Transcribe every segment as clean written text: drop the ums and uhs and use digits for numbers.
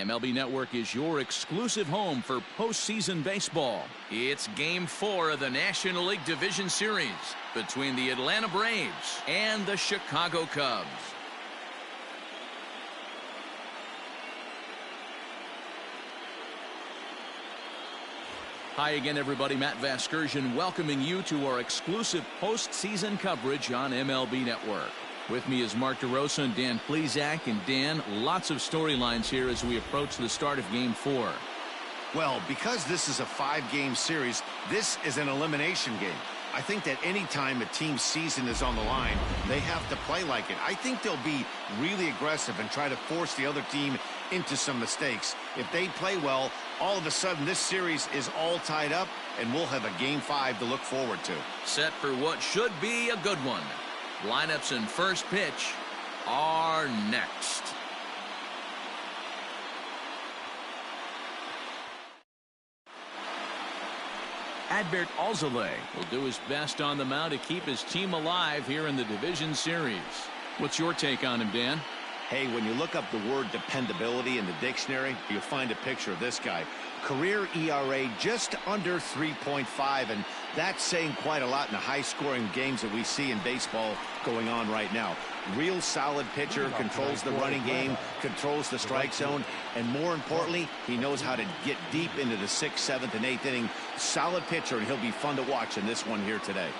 MLB Network is your exclusive home for postseason baseball. It's Game 4 of the National League Division Series between the Atlanta Braves and the Chicago Cubs. Hi again, everybody. Matt Vasgersian welcoming you to our exclusive postseason coverage on MLB Network. With me is Mark DeRosa and Dan Plesac. And Dan, lots of storylines here as we approach the start of Game 4. Well, because this is a 5-game series, this is an elimination game. I think that any time a team's season is on the line, they have to play like it. I think they'll be really aggressive and try to force the other team into some mistakes. If they play well, all of a sudden this series is all tied up, and we'll have a Game 5 to look forward to. Set for what should be a good one. Lineups and first pitch are next. Adbert Alzolay will do his best on the mound to keep his team alive here in the division series. What's your take on him, Dan? Hey, when you look up the word dependability in the dictionary, you'll find a picture of this guy. Career ERA just under 3.5, and that's saying quite a lot in the high-scoring games that we see in baseball going on right now. Real solid pitcher, controls the running game, controls the strike zone, and more importantly, he knows how to get deep into the 6th, 7th, and 8th inning. Solid pitcher, and he'll be fun to watch in this one here today.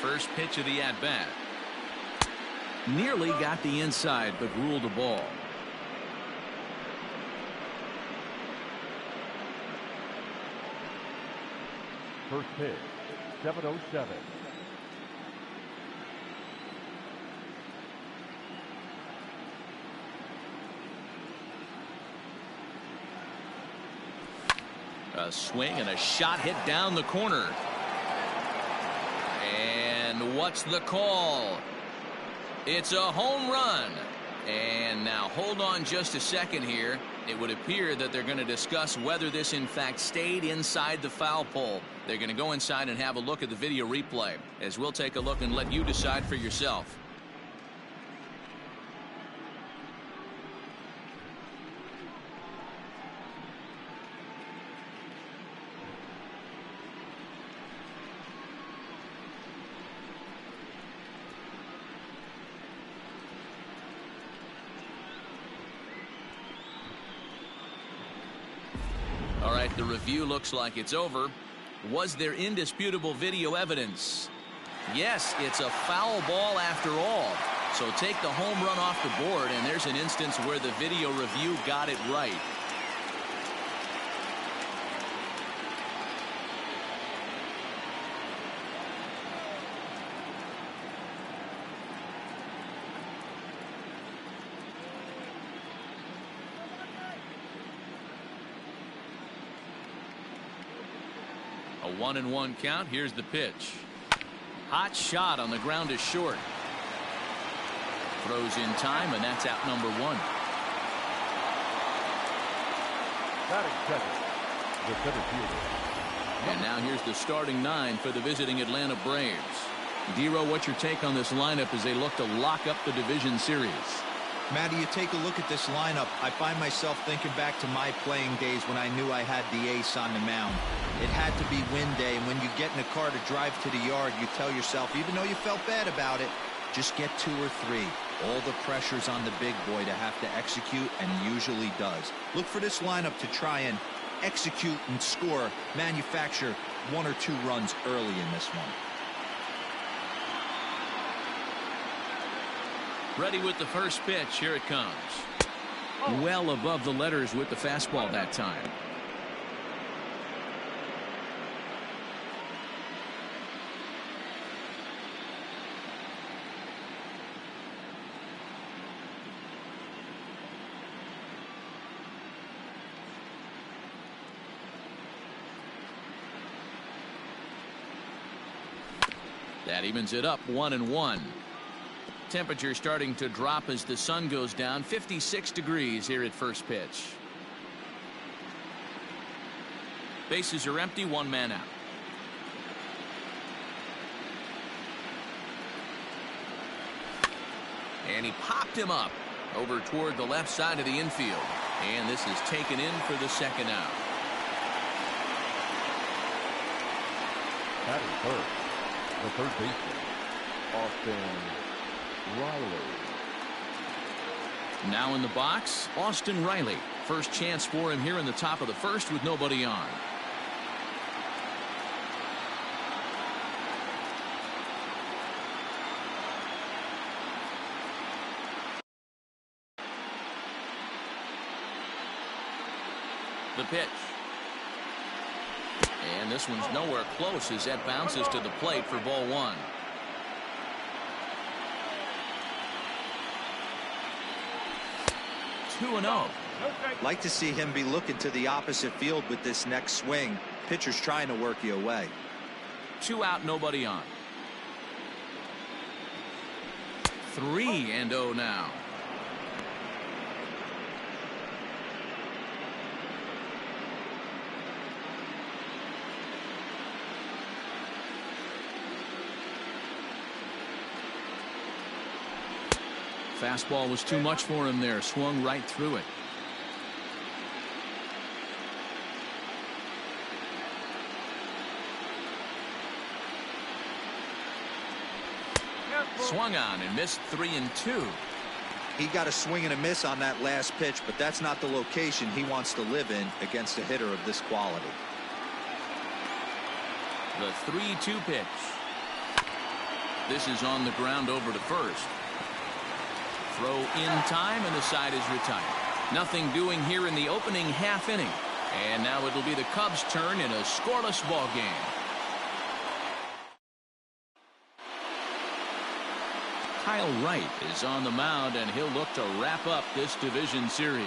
First pitch of the at-bat. Nearly got the inside, but ruled a ball. First pitch, 7:07. A swing and a shot hit down the corner. And what's the call? It's a home run. And now hold on just a second here. It would appear that they're going to discuss whether this in fact stayed inside the foul pole. They're going to go inside and have a look at the video replay, as we'll take a look and let you decide for yourself. All right, the review looks like it's over. Was there indisputable video evidence? Yes, it's a foul ball after all. So take the home run off the board, and there's an instance where the video review got it right. A 1-1 count. Here's the pitch. Hot shot on the ground is short. Throws in time, and that's out number 1. Batting second, the center fielder. And now here's the starting 9 for the visiting Atlanta Braves. Dero, what's your take on this lineup as they look to lock up the division series? Matty, you take a look at this lineup. I find myself thinking back to my playing days when I knew I had the ace on the mound. It had to be win day, and when you get in a car to drive to the yard, you tell yourself, even though you felt bad about it, just get 2 or 3. All the pressure's on the big boy to have to execute, and he usually does. Look for this lineup to try and execute and score, manufacture 1 or 2 runs early in this one. Ready with the first pitch. Here it comes. Well above the letters with the fastball that time. That evens it up 1-1. Temperature starting to drop as the sun goes down. 56 degrees here at first pitch. Bases are empty. 1 man out. And he popped him up over toward the left side of the infield. And this is taken in for the second out. Batting third, the third baseman, Austin Riley. Now in the box, Austin Riley. First chance for him here in the top of the first with nobody on. The pitch. And this one's nowhere close as that bounces to the plate for ball 1. Two and 0. Like to see him be looking to the opposite field with this next swing. Pitcher's trying to work you away. 2 out, nobody on. 3-0 now. Fastball was too much for him there. Swung right through it. Swung on and missed 3-2. He got a swing and a miss on that last pitch, but that's not the location he wants to live in against a hitter of this quality. The 3-2 pitch. This is on the ground over to first. Throw in time, and the side is retired. Nothing doing here in the opening half inning. And now it'll be the Cubs' turn in a scoreless ball game. Kyle Wright is on the mound, and he'll look to wrap up this division series.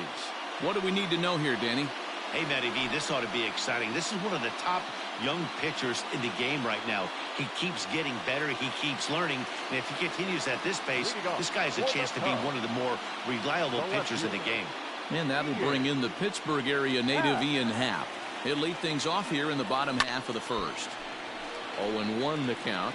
What do we need to know here, Danny? Hey, Matty V, this ought to be exciting. This is one of the top young pitchers in the game right now. He keeps getting better. He keeps learning. And if he continues at this pace, this guy has a chance to be one of the more reliable pitchers in the game. And that'll bring in the Pittsburgh area native Ian Happ. He'll lead things off here in the bottom half of the first. 0-1 the count.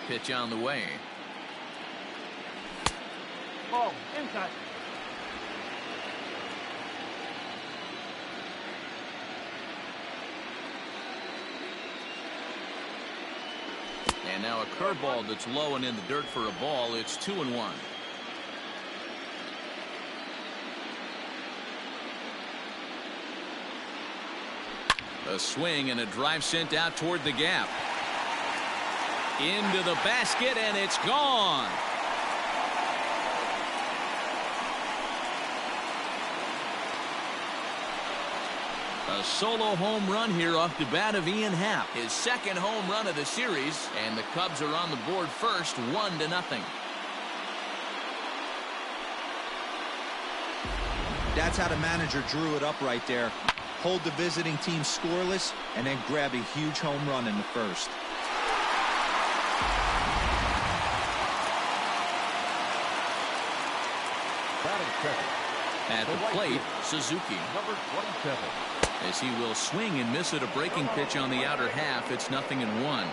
Pitch on the way. Ball inside. And now a curveball that's low and in the dirt for a ball. It's 2-1. A swing and a drive sent out toward the gap. Into the basket, and it's gone. A solo home run here off the bat of Ian Happ. His second home run of the series, and the Cubs are on the board first, 1-0. That's how the manager drew it up right there. Hold the visiting team scoreless and then grab a huge home run in the first. Batting second. At the plate, Suzuki. Number 27. As he will swing and miss at a breaking pitch on the outer half, it's 0-1.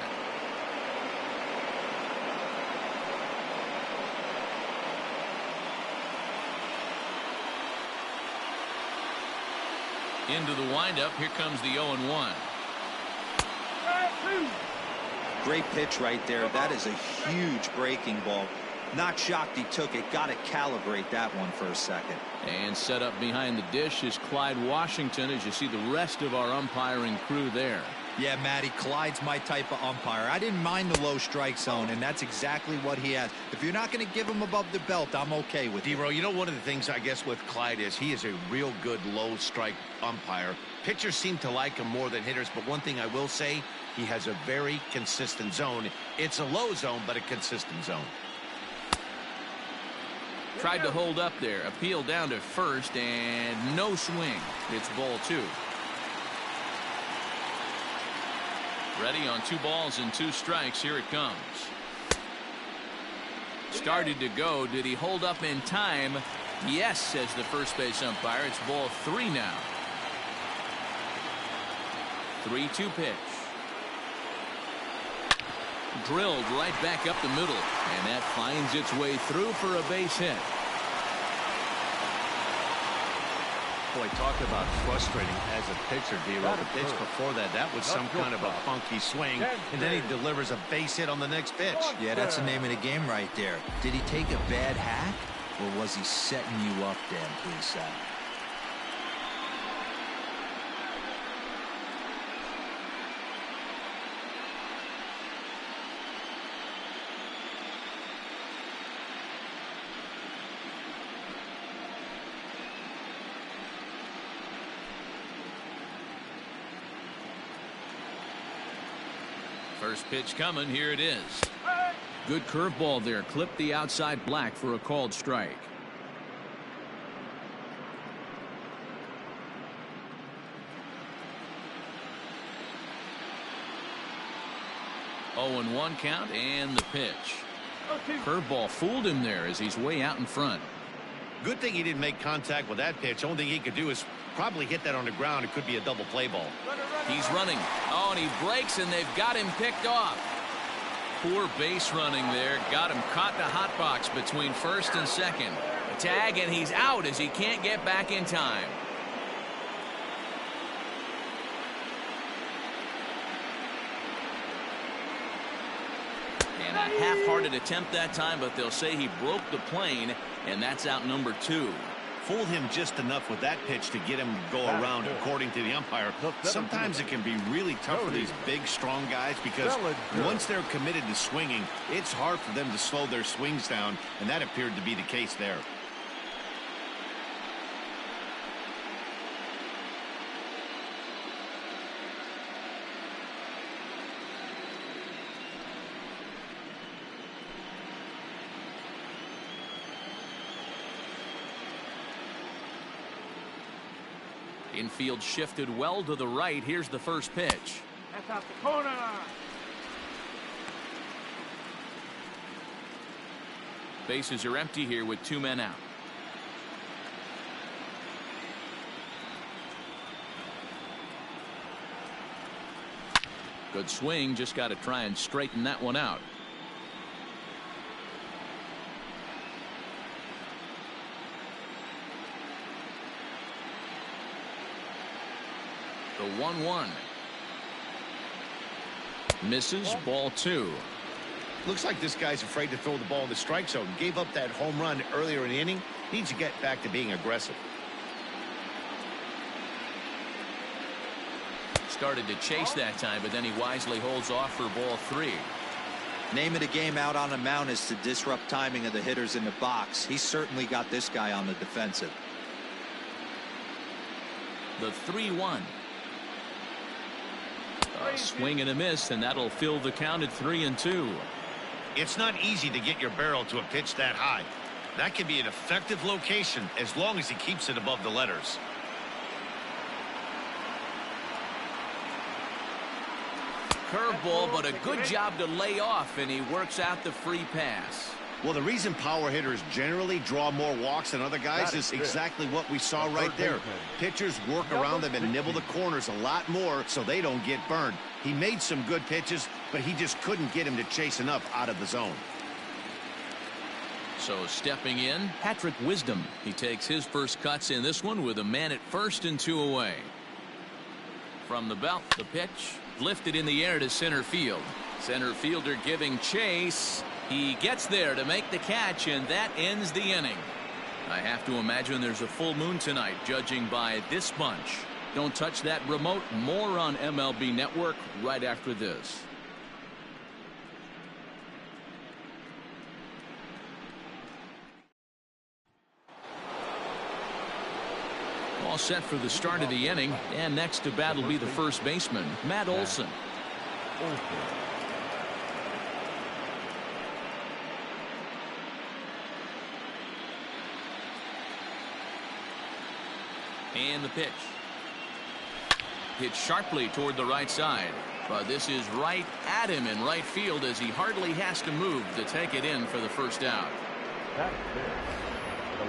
Into the windup, here comes the 0-1. Great pitch right there. That is a huge breaking ball. Not shocked he took it. Got to calibrate that one for a second. And set up behind the dish is Clyde Washington, as you see the rest of our umpiring crew there. Yeah, Matty, Clyde's my type of umpire. I didn't mind the low strike zone, and that's exactly what he has. If you're not going to give him above the belt, I'm okay with it. D-Row, you know, one of the things I guess with Clyde is he is a real good low strike umpire. Pitchers seem to like him more than hitters, but one thing I will say, he has a very consistent zone. It's a low zone, but a consistent zone. Tried to hold up there. Appeal down to first, and no swing. It's ball 2. Ready on 2 balls and 2 strikes. Here it comes. Started to go. Did he hold up in time? Yes, says the first base umpire. It's ball 3 now. 3-2 pitch. Drilled right back up the middle, and that finds its way through for a base hit. Boy, talk about frustrating as a pitcher, D-Row. The pitch before that, that was some kind of a funky swing, and then he delivers a base hit on the next pitch. Yeah, that's the name of the game right there. Did he take a bad hack, or was he setting you up, Dan Please? First pitch coming. Here it is. Good curveball there. Clipped the outside black for a called strike. Oh, and 1 count, and the pitch. Curveball fooled him there as he's way out in front. Good thing he didn't make contact with that pitch. Only thing he could do is probably hit that on the ground. It could be a double play ball. He's running. Oh, and he breaks, and they've got him picked off. Poor base running there. Got him caught in a hot box between first and second. A tag, and he's out as he can't get back in time. And a half-hearted attempt that time, but they'll say he broke the plane, and that's out number 2. Fooled him just enough with that pitch to get him to go around, according to the umpire. Sometimes it can be really tough for these big, strong guys because once they're committed to swinging, it's hard for them to slow their swings down, and that appeared to be the case there. Infield shifted well to the right. Here's the first pitch. That's out the corner. Bases are empty here with 2 men out. Good swing. Just got to try and straighten that one out. The 1-1. Misses. Ball 2. Looks like this guy's afraid to throw the ball in the strike zone. Gave up that home run earlier in the inning. Needs to get back to being aggressive. Started to chase that time, but then he wisely holds off for ball 3. Name of the game out on the mound is to disrupt timing of the hitters in the box. He's certainly got this guy on the defensive. The 3-1. A swing and a miss, and that'll fill the count at 3-2. It's not easy to get your barrel to a pitch that high. That can be an effective location as long as he keeps it above the letters. Curveball, but a good job to lay off, and he works out the free pass. Well, the reason power hitters generally draw more walks than other guys is exactly what we saw right there. Pitchers work around them and nibble the corners a lot more so they don't get burned. He made some good pitches, but he just couldn't get him to chase enough out of the zone. So stepping in, Patrick Wisdom. He takes his first cuts in this one with a man at first and 2 away. From the belt, the pitch lifted in the air to center field. Center fielder giving chase. He gets there to make the catch, and that ends the inning. I have to imagine there's a full moon tonight, judging by this bunch. Don't touch that remote. More on MLB Network right after this. All set for the start of the inning, and next to bat will be the first baseman, Matt Olson. And the pitch. Hit sharply toward the right side. But this is right at him in right field as he hardly has to move to take it in for the first out.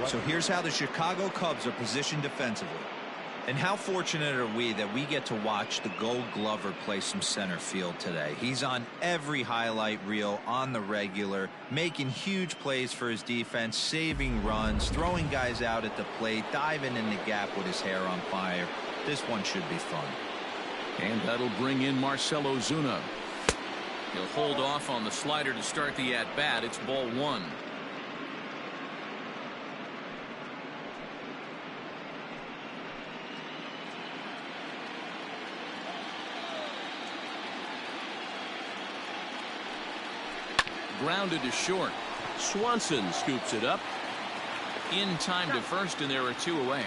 So here's how the Chicago Cubs are positioned defensively. And how fortunate are we that we get to watch the Gold Glover play some center field today. He's on every highlight reel on the regular, making huge plays for his defense, saving runs, throwing guys out at the plate, diving in the gap with his hair on fire. This one should be fun. And that'll bring in Marcell Ozuna. He'll hold off on the slider to start the at-bat. It's ball 1. Grounded to short. Swanson scoops it up. In time to first, and there are 2 away.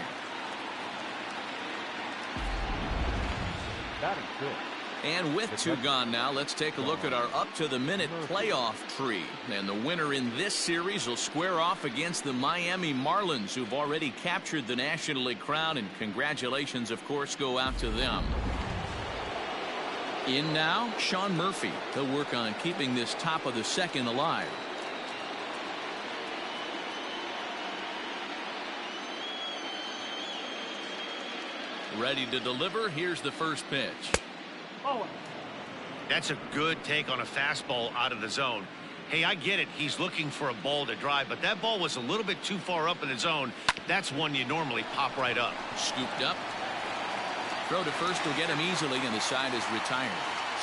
That is good. And with 2 gone now, let's take a look at our up-to-the-minute playoff tree. And the winner in this series will square off against the Miami Marlins, who've already captured the National League crown, and congratulations, of course, go out to them. In now, Sean Murphy. He'll work on keeping this top of the second alive. Ready to deliver. Here's the first pitch. That's a good take on a fastball out of the zone. Hey, I get it. He's looking for a ball to drive, but that ball was a little bit too far up in the zone. That's one you normally pop right up. Scooped up. Throw to first will get him easily, and the side is retired.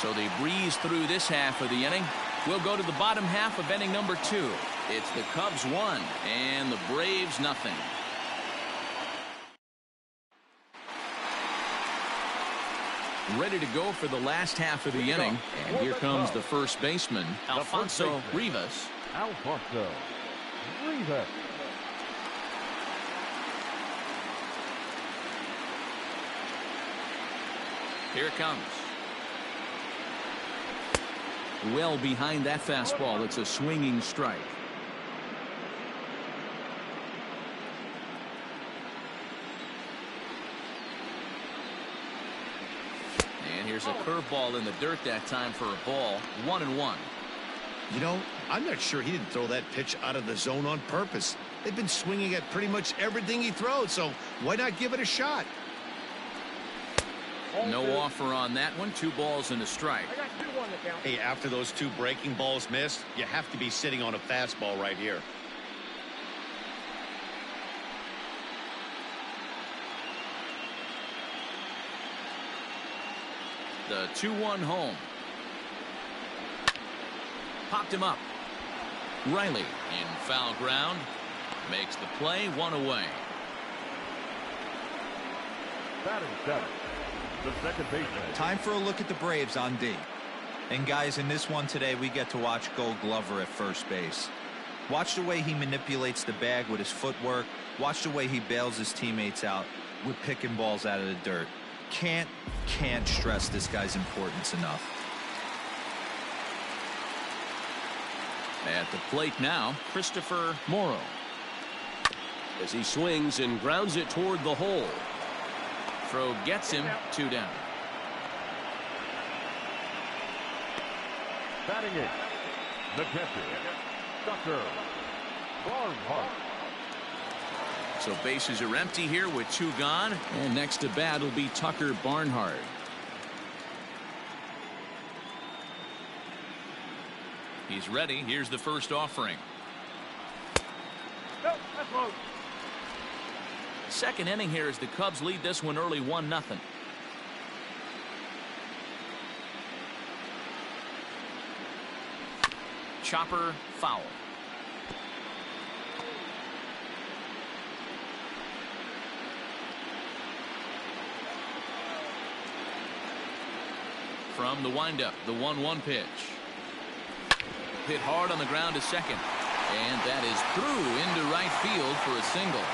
So they breeze through this half of the inning. We'll go to the bottom half of inning number 2. It's the Cubs 1 and the Braves nothing. Ready to go for the last half of the inning. And here comes the first baseman, Alfonso Rivas. Alfonso Rivas. Here it comes. Well behind that fastball. It's a swinging strike. And here's a curveball in the dirt that time for a ball. 1-1. You know, I'm not sure he didn't throw that pitch out of the zone on purpose. They've been swinging at pretty much everything he throws, so why not give it a shot? No offer on that one. 2 balls and a strike. Hey, after those 2 breaking balls missed, you have to be sitting on a fastball right here. The 2-1 home. Popped him up. Riley in foul ground. Makes the play. 1 away. Batting 7. The second baseman. Time for a look at the Braves on D. And guys, in this one today, we get to watch Gold Glover at first base. Watch the way he manipulates the bag with his footwork. Watch the way he bails his teammates out with picking balls out of the dirt. can't stress this guy's importance enough. At the plate now, Christopher Morrow. As he swings and grounds it toward the hole. Throw gets him 2 down. Batting it, the catcher, Tucker Barnhart. So bases are empty here with 2 gone. And next to bat will be Tucker Barnhart. He's ready. Here's the first offering. No, that's low. Second inning here as the Cubs lead this one early 1-0. Chopper foul. From the windup, the 1-1 pitch. Hit hard on the ground to second. And that is through into right field for a single.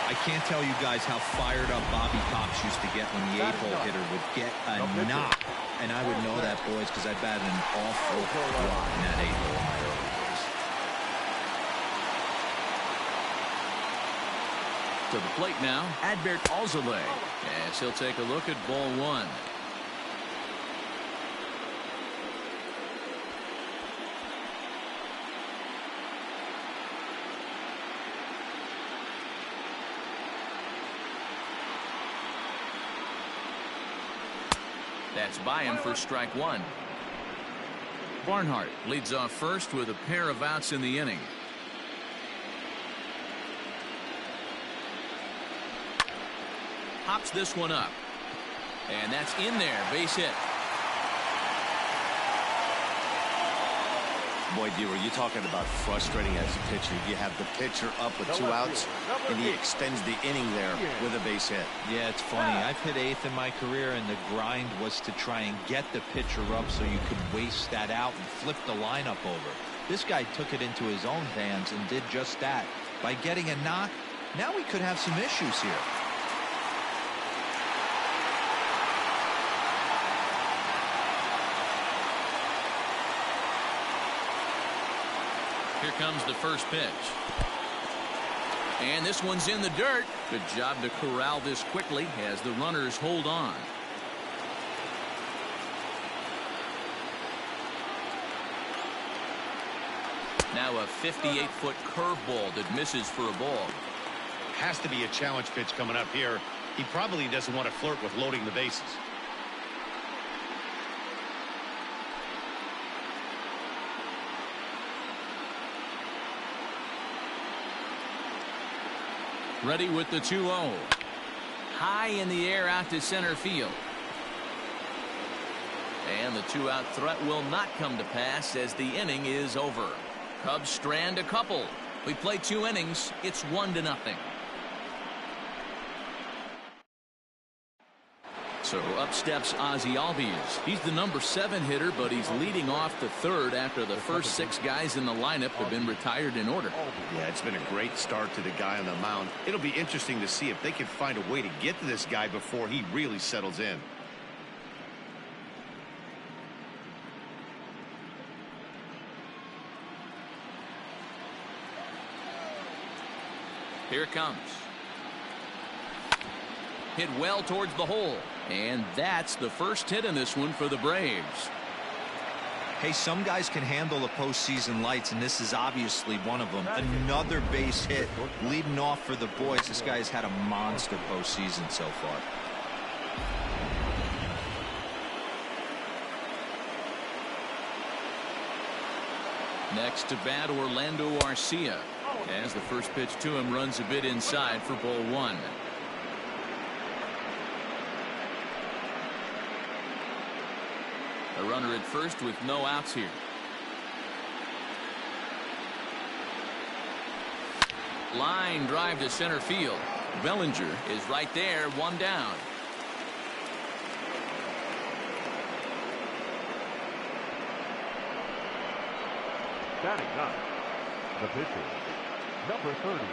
I can't tell you guys how fired up Bobby Cox used to get when the 8-hole hitter would get a knock. And I would know that, boys, because I batted an awful lot in that 8-hole in my early days. To the plate now, Adbert Alzolay. As he'll take a look at ball 1. That's by him for strike 1. Barnhart leads off first with a pair of outs in the inning. Hops this one up. And that's in there. Base hit. Boy, D-Roy, you're talking about frustrating as a pitcher. You have the pitcher up with 2 outs, and he extends the inning there with a base hit. Yeah, it's funny. I've hit 8th in my career, and the grind was to try and get the pitcher up so you could waste that out and flip the lineup over. This guy took it into his own hands and did just that. By getting a knock, now we could have some issues here. Here comes the first pitch. And this one's in the dirt. Good job to corral this quickly as the runners hold on. Now a 58-foot curveball that misses for a ball. Has to be a challenge pitch coming up here. He probably doesn't want to flirt with loading the bases. Ready with the 2-0. High in the air out to center field. And the 2-out threat will not come to pass as the inning is over. Cubs strand a couple. We play 2 innings. It's 1-0. So up steps Ozzie Albies. He's the number 7 hitter, but he's leading off the 3rd after the first 6 guys in the lineup have been retired in order. Yeah, it's been a great start to the guy on the mound. It'll be interesting to see if they can find a way to get to this guy before he really settles in. Here it comes. Hit well towards the hole. And that's the first hit in this one for the Braves. Hey, some guys can handle the postseason lights, and this is obviously one of them. Another base hit leading off for the boys. This guy's had a monster postseason so far. Next to bat, Orlando Arcia. As the first pitch to him runs a bit inside for ball 1. A runner at first with no outs here. Line drive to center field. Bellinger is right there, 1 down. Batting 9, the pitcher, number 30.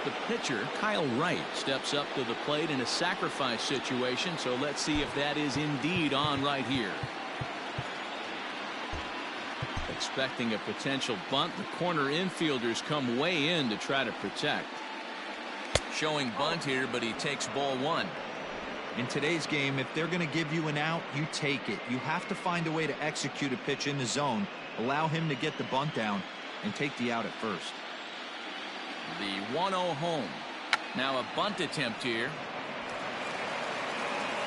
The pitcher, Kyle Wright, steps up to the plate in a sacrifice situation, so let's see if that is indeed on right here. Expecting a potential bunt, the corner infielders come way in to try to protect. Showing bunt here, but he takes ball one. In today's game, if they're going to give you an out, you take it. You have to find a way to execute a pitch in the zone, allow him to get the bunt down, and take the out at first. The 1-0 home. Now a bunt attempt here.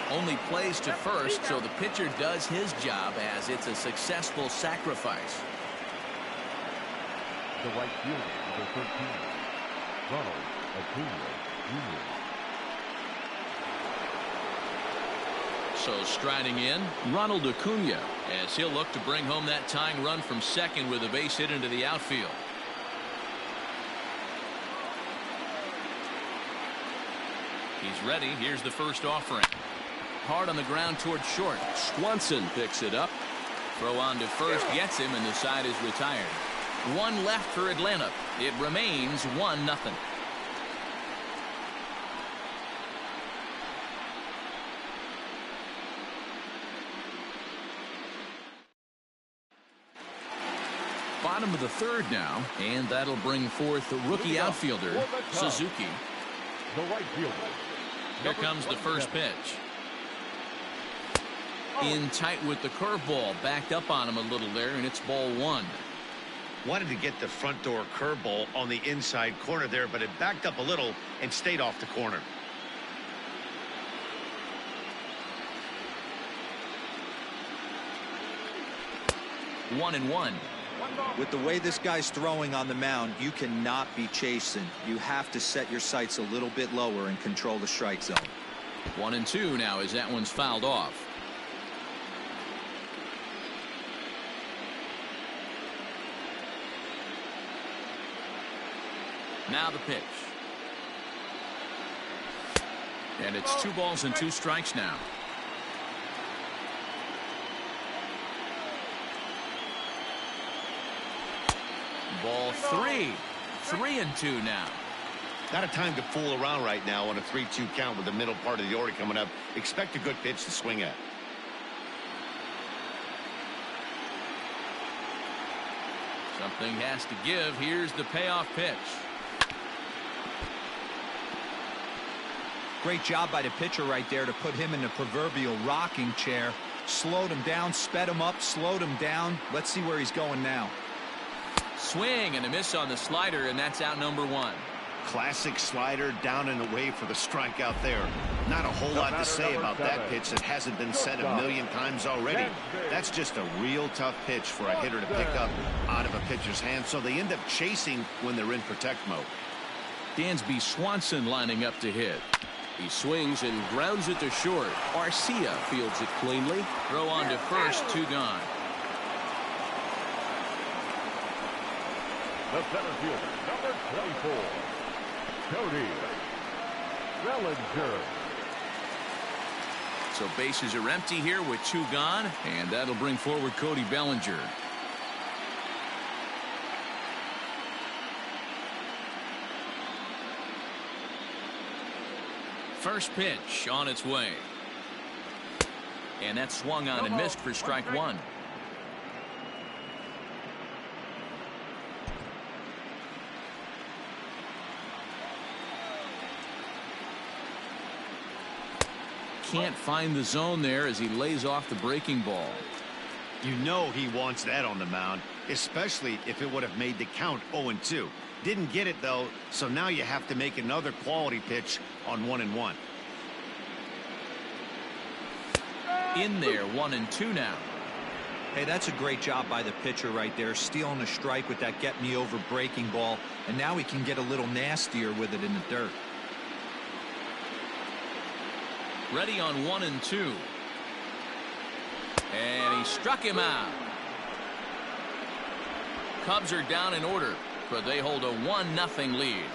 Only plays to first, so the pitcher does his job as it's a successful sacrifice. The right fielder, number 13, Ronald Acuna Jr. So striding in, Ronald Acuna, as he'll look to bring home that tying run from second with a base hit into the outfield. He's ready. Here's the first offering. Hard on the ground towards short. Swanson picks it up. Throw on to first, gets him, and the side is retired. One left for Atlanta. It remains 1-0. Bottom of the third now, and that'll bring forth the rookie outfielder, Suzuki. The right fielder. Here comes the first pitch. In tight with the curveball, backed up on him a little there, and it's ball one. Wanted to get the front door curveball on the inside corner there, but it backed up a little and stayed off the corner. One and one. With the way this guy's throwing on the mound, you cannot be chasing. You have to set your sights a little bit lower and control the strike zone. 1-2 now as that one's fouled off. Now the pitch. And it's 2 balls and 2 strikes now. Ball 3. 3-2 now. Not a time to fool around right now on a 3-2 count with the middle part of the order coming up. Expect a good pitch to swing at. Something has to give. Here's the payoff pitch. Great job by the pitcher right there to put him in the proverbial rocking chair. Slowed him down, sped him up, slowed him down. Let's see where he's going now. Swing and a miss on the slider, and that's out number 1. Classic slider down and away for the strikeout there. Not a whole lot to say about that pitch that hasn't been said a million times already. That's just a real tough pitch for a hitter to pick up out of a pitcher's hand, so they end up chasing when they're in protect mode. Dansby Swanson lining up to hit. He swings and grounds it to short. Arcia fields it cleanly. Throw on to first, 2 gone. The center fielder, number 24, Cody Bellinger. So bases are empty here with 2 gone, and that'll bring forward Cody Bellinger. First pitch on its way. And that swung on and missed for strike 1. Can't find the zone there as he lays off the breaking ball. You know he wants that on the mound, especially if it would have made the count 0-2. Didn't get it, though, so now you have to make another quality pitch on 1-1. In there, 1-2 now. Hey, that's a great job by the pitcher right there, stealing a strike with that get-me-over breaking ball, and now he can get a little nastier with it in the dirt. Ready on 1-2. And he struck him out. Cubs are down in order, but they hold a 1-0 lead.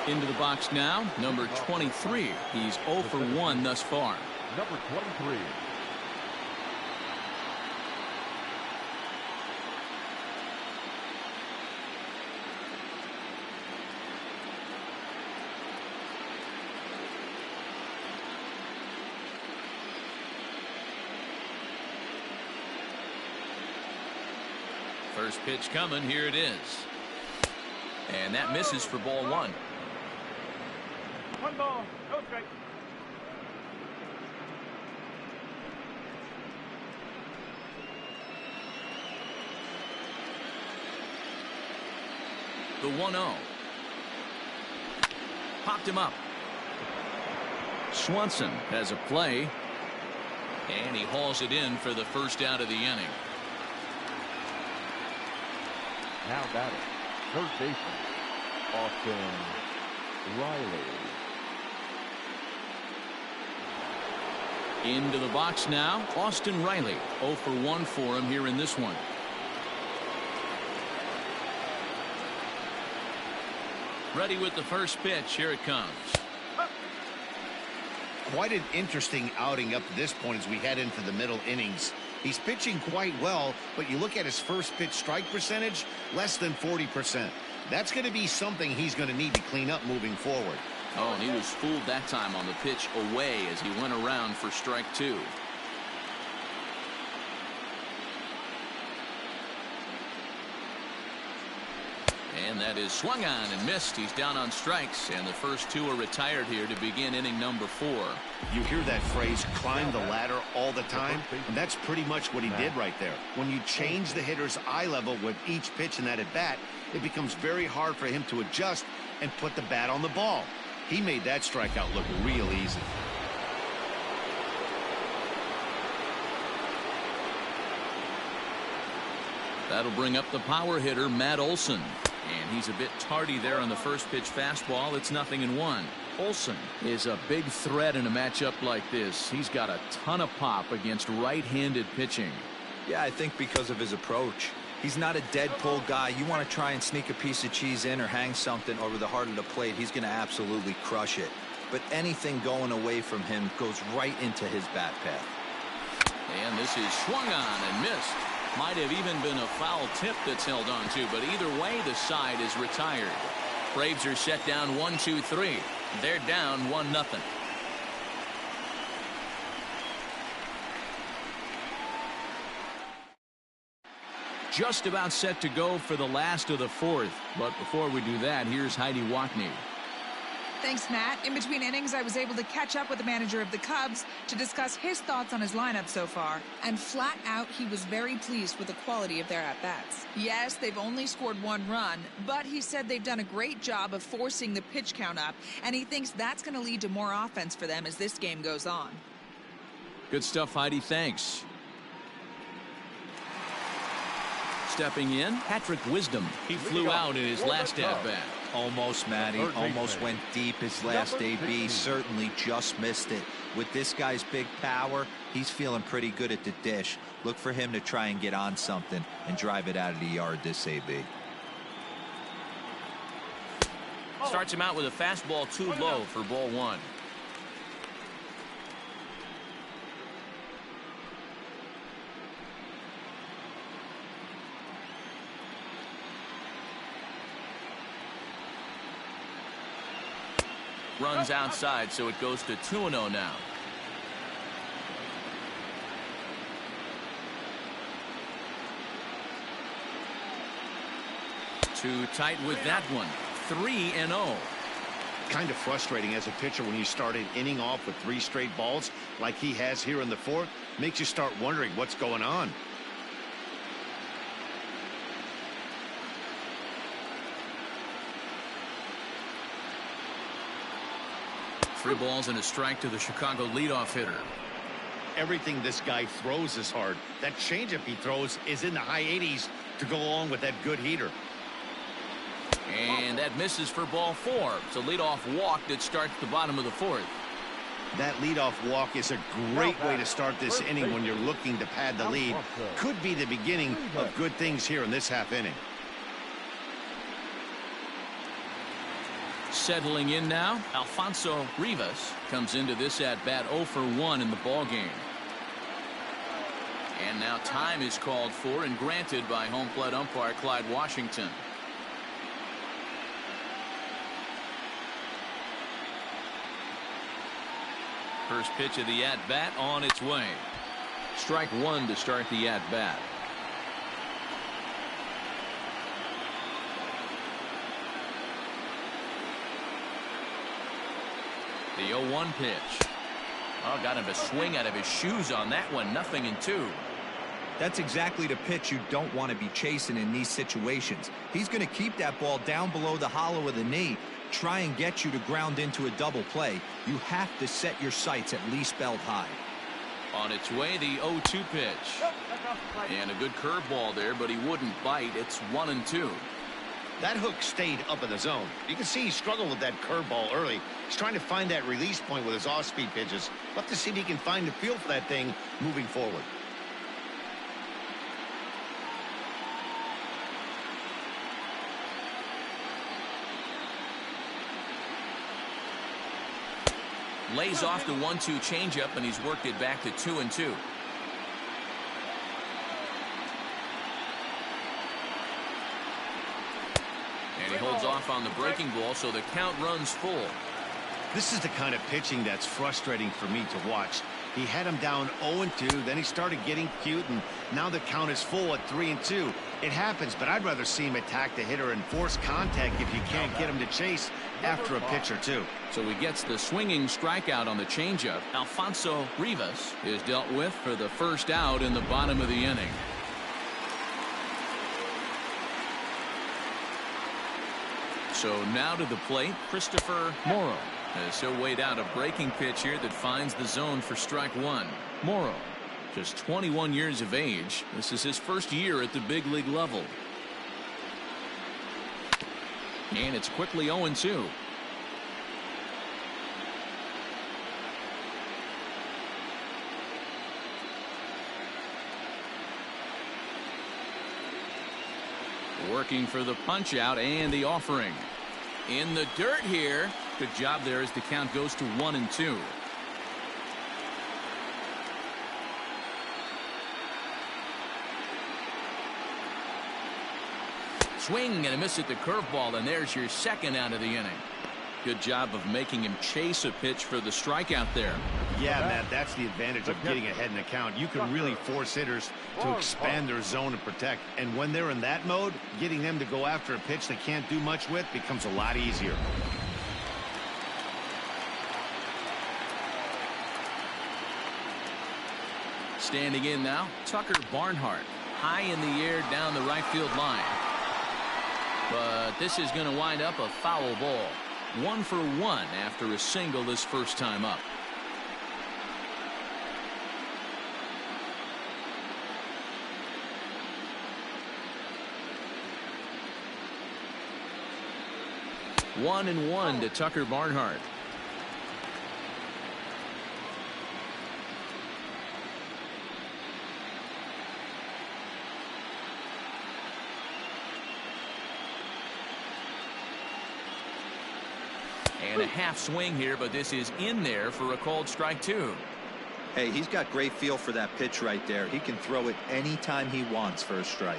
Into the box now, number 23. He's 0 for 1 thus far. Number 23, First pitch coming. Here it is. And that misses for ball one. 1 ball, no strike. The 1-0. Popped him up. Swanson has a play. And he hauls it in for the first out of the inning. Now batting, third baseman, Austin Riley. Into the box now, Austin Riley. 0 for 1 for him here in this one. Ready with the first pitch. Here it comes. Quite an interesting outing up to this point as we head into the middle innings. He's pitching quite well, but you look at his first pitch strike percentage, less than 40%. That's going to be something he's going to need to clean up moving forward. Oh, and he was fooled that time on the pitch away as he went around for strike 2. And that is swung on and missed. He's down on strikes, and the first 2 are retired here to begin inning number 4. You hear that phrase, climb the ladder, all the time, and that's pretty much what he did right there. When you change the hitter's eye level with each pitch in that at bat, it becomes very hard for him to adjust and put the bat on the ball. He made that strikeout look real easy. That'll bring up the power hitter, Matt Olson. And he's a bit tardy there on the first pitch fastball. It's 0-1. Olson is a big threat in a matchup like this. He's got a ton of pop against right-handed pitching. Yeah, I think because of his approach. He's not a dead pull guy. You want to try and sneak a piece of cheese in or hang something over the heart of the plate, he's going to absolutely crush it. But anything going away from him goes right into his bat path. And this is swung on and missed. Might have even been a foul tip that's held on to, but either way, the side is retired. Braves are set down 1-2-3. They're down 1-0. Just about set to go for the last of the 4th. But before we do that, here's Heidi Watney. Thanks, Matt. In between innings, I was able to catch up with the manager of the Cubs to discuss his thoughts on his lineup so far. And flat out, he was very pleased with the quality of their at-bats. Yes, they've only scored 1 run, but he said they've done a great job of forcing the pitch count up, and he thinks that's going to lead to more offense for them as this game goes on. Good stuff, Heidi. Thanks. Stepping in, Patrick Wisdom. He flew out in his last at-bat. Almost, Matty. Almost went deep his last AB. Certainly just missed it. With this guy's big power, he's feeling pretty good at the dish. Look for him to try and get on something and drive it out of the yard this AB. Starts him out with a fastball too low for ball 1. Runs outside, so it goes to 2-0 now. Too tight with that one. 3-0. Kind of frustrating as a pitcher when you start an inning off with 3 straight balls like he has here in the 4th. Makes you start wondering what's going on. Three balls and a strike to the Chicago leadoff hitter. Everything this guy throws is hard. That changeup he throws is in the high 80s to go along with that good heater. And that misses for ball 4. It's a leadoff walk that starts the bottom of the 4th. That leadoff walk is a great way to start this inning when you're looking to pad the lead. Could be the beginning of good things here in this half inning. Settling in now, Alfonso Rivas comes into this at-bat 0 for 1 in the ballgame. And now time is called for and granted by home plate umpire Clyde Washington. First pitch of the at-bat on its way. Strike 1 to start the at-bat. The 0-1 pitch. Oh, got him to swing out of his shoes on that one. 0-2. That's exactly the pitch you don't want to be chasing in these situations. He's going to keep that ball down below the hollow of the knee, try and get you to ground into a double play. You have to set your sights at least belt high. On its way, the 0-2 pitch. And a good curveball there, but he wouldn't bite. It's 1-2. That hook stayed up in the zone. You can see he struggled with that curveball early. He's trying to find that release point with his off-speed pitches. We'll have to see if he can find the feel for that thing moving forward. Lays off the 1-2 changeup, and he's worked it back to 2-2. And he holds off on the breaking ball, so the count runs full. This is the kind of pitching that's frustrating for me to watch. He had him down 0-2, then he started getting cute, and now the count is full at 3-2. It happens, but I'd rather see him attack the hitter and force contact if you can't get him to chase after a pitch or two. So he gets the swinging strikeout on the changeup. Alfonso Rivas is dealt with for the first out in the bottom of the inning. So now to the plate, Christopher Morrow, as he'll wait out a breaking pitch here that finds the zone for strike one. Morrow, just 21 years of age. This is his first year at the big league level. And it's quickly 0-2. Working for the punch out and the offering. In the dirt here. Good job there as the count goes to 1-2. Swing and a miss at the curveball, and there's your second out of the inning. Good job of making him chase a pitch for the strikeout there. Yeah, Matt, that's the advantage of getting ahead in the count. You can really force hitters to expand their zone and protect. And when they're in that mode, getting them to go after a pitch they can't do much with becomes a lot easier. Standing in now, Tucker Barnhart. High in the air down the right field line. But this is going to wind up a foul ball. 1 for 1 after a single this first time up. One and one to Tucker Barnhart. And a half swing here, but this is in there for a called strike two. Hey, he's got great feel for that pitch right there. He can throw it anytime he wants for a strike.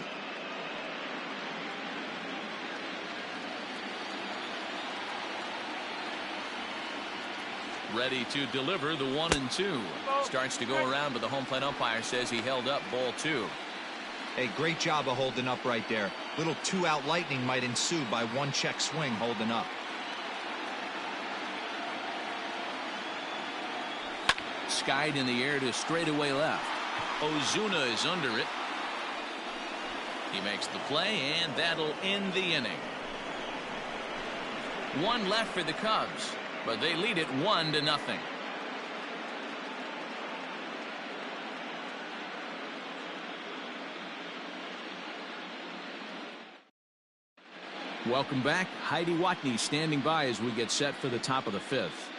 Ready to deliver the 1-2. Starts to go around, but the home plate umpire says he held up ball two. Hey, great job of holding up right there. Little two-out lightning might ensue by one check swing holding up. Skied in the air to straightaway left. Ozuna is under it. He makes the play, and that'll end the inning. One left for the Cubs, but they lead it 1-0. Welcome back. Heidi Watney standing by as we get set for the top of the fifth.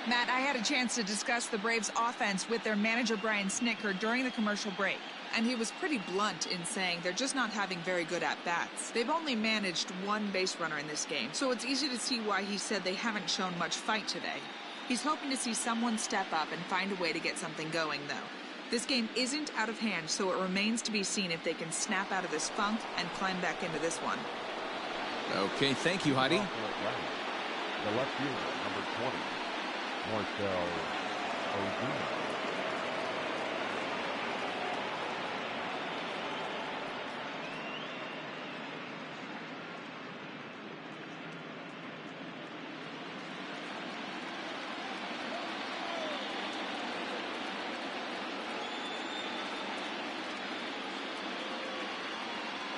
Matt, I had a chance to discuss the Braves offense with their manager Brian Snitker during the commercial break, and he was pretty blunt in saying they're just not having very good at-bats. They've only managed one base runner in this game, so it's easy to see why he said they haven't shown much fight today. He's hoping to see someone step up and find a way to get something going, though. This game isn't out of hand, so it remains to be seen if they can snap out of this funk and climb back into this one. Okay, thank you, Heidi. The left fielder, number 20. Marcel Ozuna.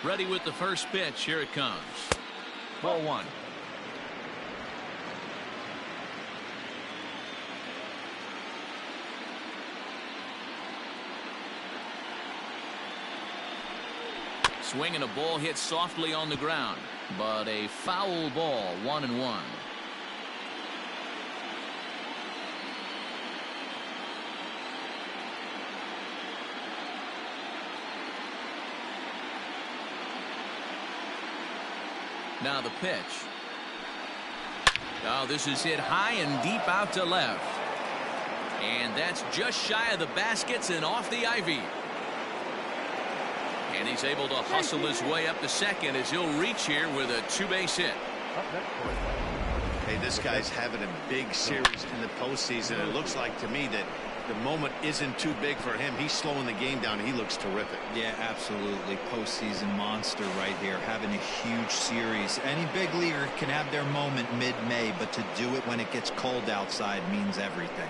Ready with the first pitch. Here it comes. Ball one. Swing and a ball hit softly on the ground, but a foul ball. 1-1. Now the pitch. Oh, this is hit high and deep out to left. And that's just shy of the baskets and off the ivy. And he's able to hustle his way up to second as he'll reach here with a two-base hit. Hey, this guy's having a big series in the postseason. It looks like to me that the moment isn't too big for him. He's slowing the game down. He looks terrific. Yeah, absolutely. Postseason monster right here, having a huge series. Any big leaguer can have their moment mid-May, but to do it when it gets cold outside means everything.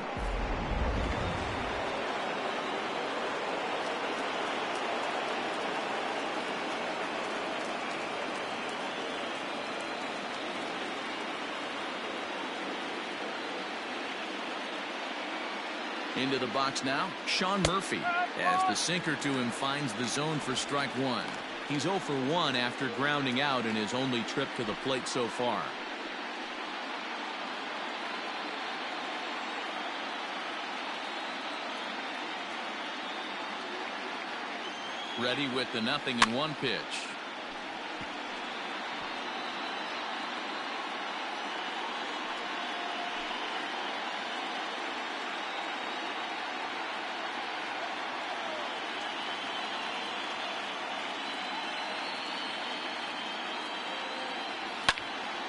Into the box now, Sean Murphy, as the sinker to him finds the zone for strike one. He's 0 for 1 after grounding out in his only trip to the plate so far. Ready with the 0-1 pitch.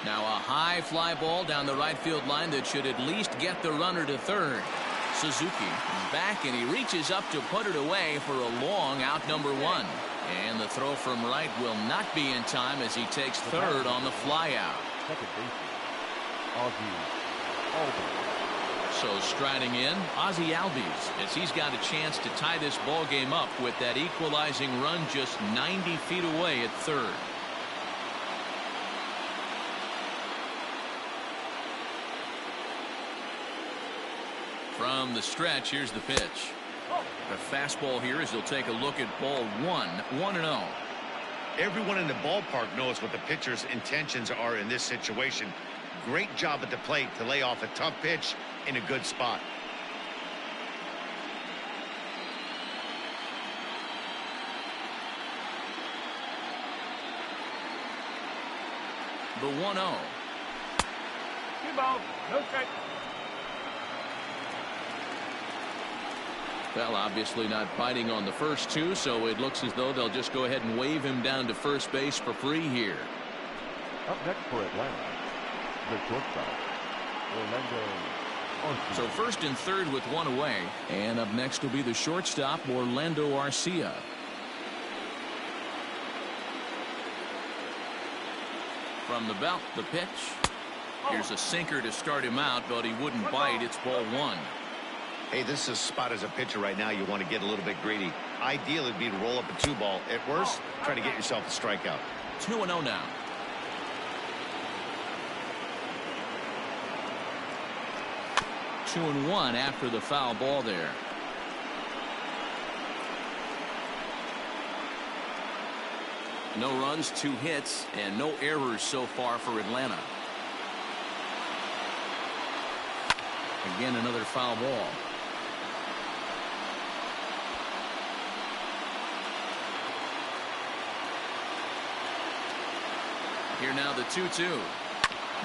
Now a high fly ball down the right field line that should at least get the runner to third. Suzuki is back and he reaches up to put it away for a long out number one. And the throw from Wright will not be in time as he takes third on the fly out. So striding in, Ozzie Albies, as he's got a chance to tie this ball game up with that equalizing run just 90 feet away at third. From the stretch, here's the pitch. A fastball here as he'll take a look at ball one. 1-0. Everyone in the ballpark knows what the pitcher's intentions are in this situation. Great job at the plate to lay off a tough pitch in a good spot. The 1-0. 2 balls, no strikes. Well, obviously not biting on the first two, so it looks as though they'll just go ahead and wave him down to first base for free here. Up next for Atlanta, the shortstop, Orlando. So first and third with one away, and up next will be the shortstop, Orlando Arcia. From the belt, the pitch. Here's a sinker to start him out, but he wouldn't bite. It's ball one. Hey, this is a spot as a pitcher right now you want to get a little bit greedy. Ideal would be to roll up a 2-ball. At worst, try to get yourself a strikeout. 2-0 now. Two and one after the foul ball there. No runs, 2 hits, and no errors so far for Atlanta. Again, another foul ball. Here now the 2-2.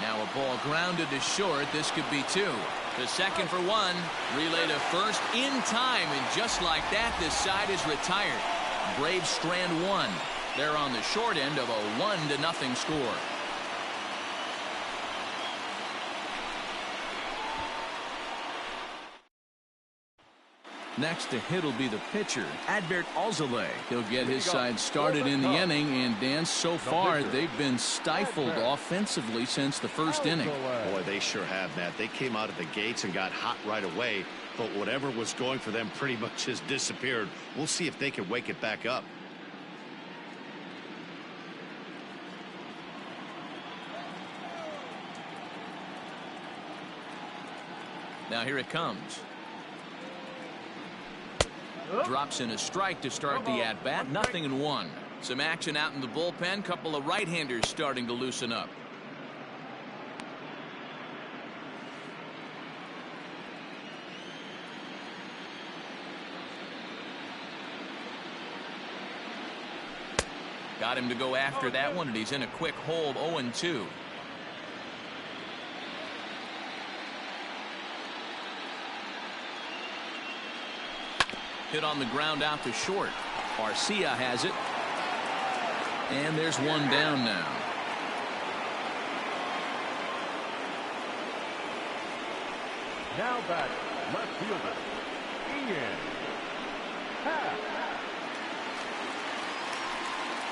Now a ball grounded to short. This could be 2. To second for 1. Relay to first in time. And just like that, this side is retired. Braves strand 1. They're on the short end of a 1-0 score. Next to hit will be the pitcher, Alzolay. He'll get his side started in the inning, and Dan, so far they've been stifled offensively since the first inning. Boy, they sure have, Matt. They came out of the gates and got hot right away, but whatever was going for them pretty much has disappeared. We'll see if they can wake it back up. Now here it comes. Drops in a strike to start the at-bat. 0-1. Some action out in the bullpen. Couple of right-handers starting to loosen up. Got him to go after that one, and he's in a quick hold. 0-2. Hit on the ground out to short. Arcia has it. And there's one down now. Now back, left fielder, Ian Happ.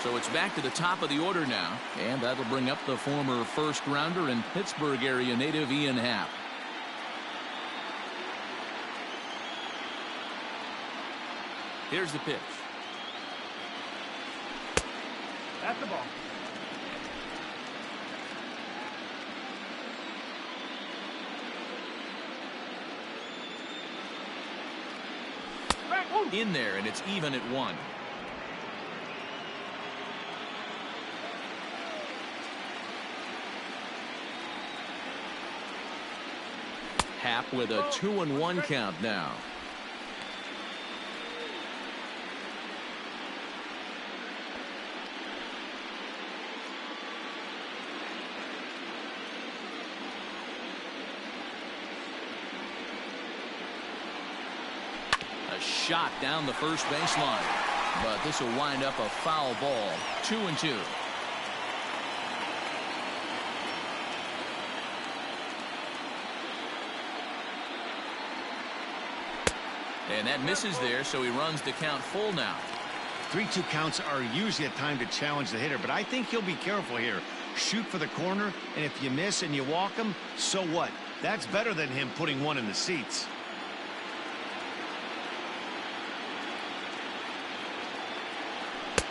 So it's back to the top of the order now. And that'll bring up the former first-rounder and Pittsburgh area native Ian Happ. Here's the pitch. At the ball. In there, and it's even at 1. Happ with a 2-1 count now. Shot down the first baseline, but this will wind up a foul ball. 2-2. And that misses there, so he runs the count full now. 3-2 counts are usually a time to challenge the hitter, but I think he'll be careful here. Shoot for the corner, and if you miss and you walk him, so what? That's better than him putting one in the seats.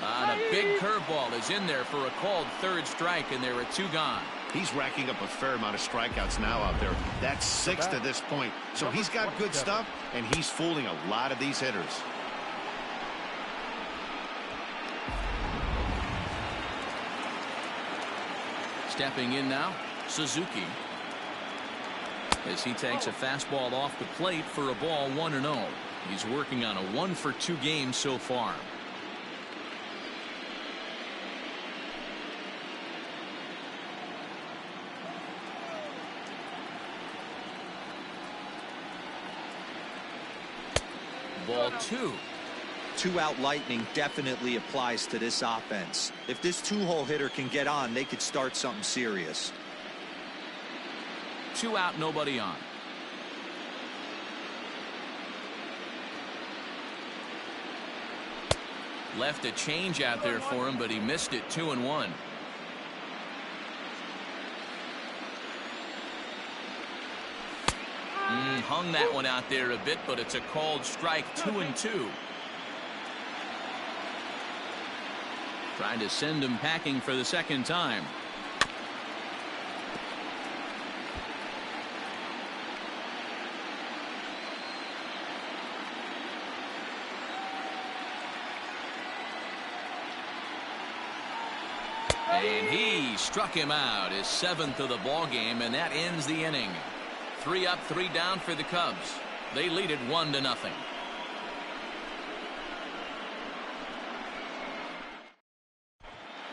A big curveball is in there for a called third strike, and there are 2 gone. He's racking up a fair amount of strikeouts now out there. That's 6 to this point. So he's got good stuff, and he's fooling a lot of these hitters. Stepping in now, Suzuki. As he takes a fastball off the plate for a ball. 1-0. He's working on a 1-for-2 game so far. Ball 2. 2-out lightning definitely applies to this offense. If this 2-hole hitter can get on, they could start something serious. 2 out, nobody on. Left a change out there for him, but he missed it. 2-1. Hung that one out there a bit, but it's a called strike. 2-2. Trying to send him packing for the second time. And he struck him out, his 7th of the ball game, and that ends the inning. 3 up, 3 down for the Cubs. They lead it 1-0.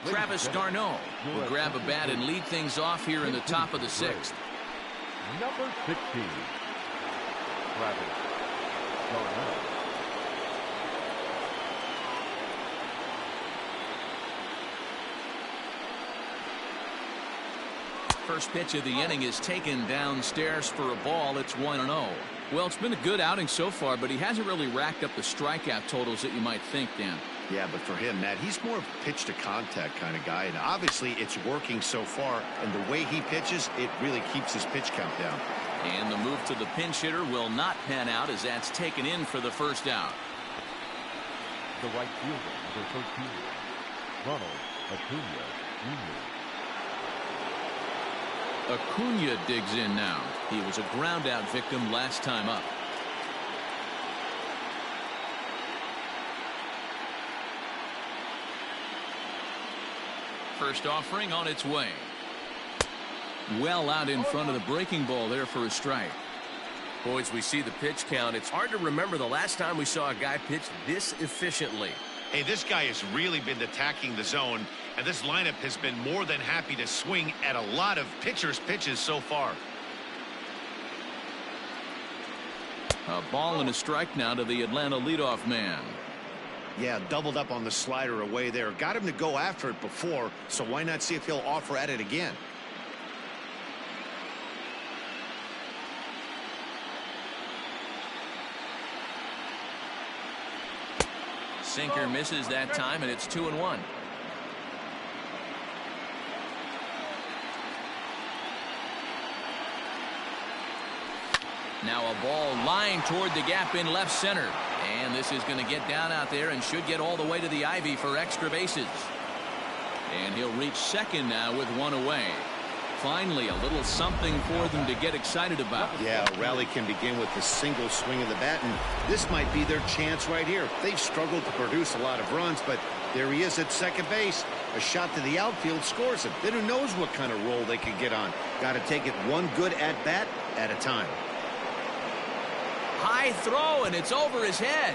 Travis d'Arnaud will grab a bat and lead things off here in the top of the 6th. Number 16, Travis d'Arnaud. First pitch of the inning is taken downstairs for a ball. It's 1-0. Well, it's been a good outing so far, but he hasn't really racked up the strikeout totals that you might think, Dan. Yeah, but for him, Matt, he's more of a pitch to contact kind of guy, and obviously it's working so far, and the way he pitches, it really keeps his pitch count down. And the move to the pinch hitter will not pan out as that's taken in for the first out. The right fielder, number 13, Ronald Acuna Jr. Acuna digs in now. He was a ground out victim last time up. First offering on its way. Well out in front of the breaking ball there for a strike. Boys, we see the pitch count. It's hard to remember the last time we saw a guy pitch this efficiently. Hey, this guy has really been attacking the zone, and this lineup has been more than happy to swing at a lot of pitchers' pitches so far. A ball and a strike now to the Atlanta leadoff man. Yeah, doubled up on the slider away there. Got him to go after it before, so why not see if he'll offer at it again? Sinker misses that time, and it's 2-1. Now a ball lined toward the gap in left center. And this is going to get down out there and should get all the way to the ivy for extra bases. And he'll reach second now with one away. Finally, a little something for them to get excited about. Yeah, a rally can begin with a single swing of the bat, and this might be their chance right here. They've struggled to produce a lot of runs, but there he is at second base. A shot to the outfield scores him. Then who knows what kind of roll they could get on. Got to take it one good at-bat at a time. High throw, and it's over his head.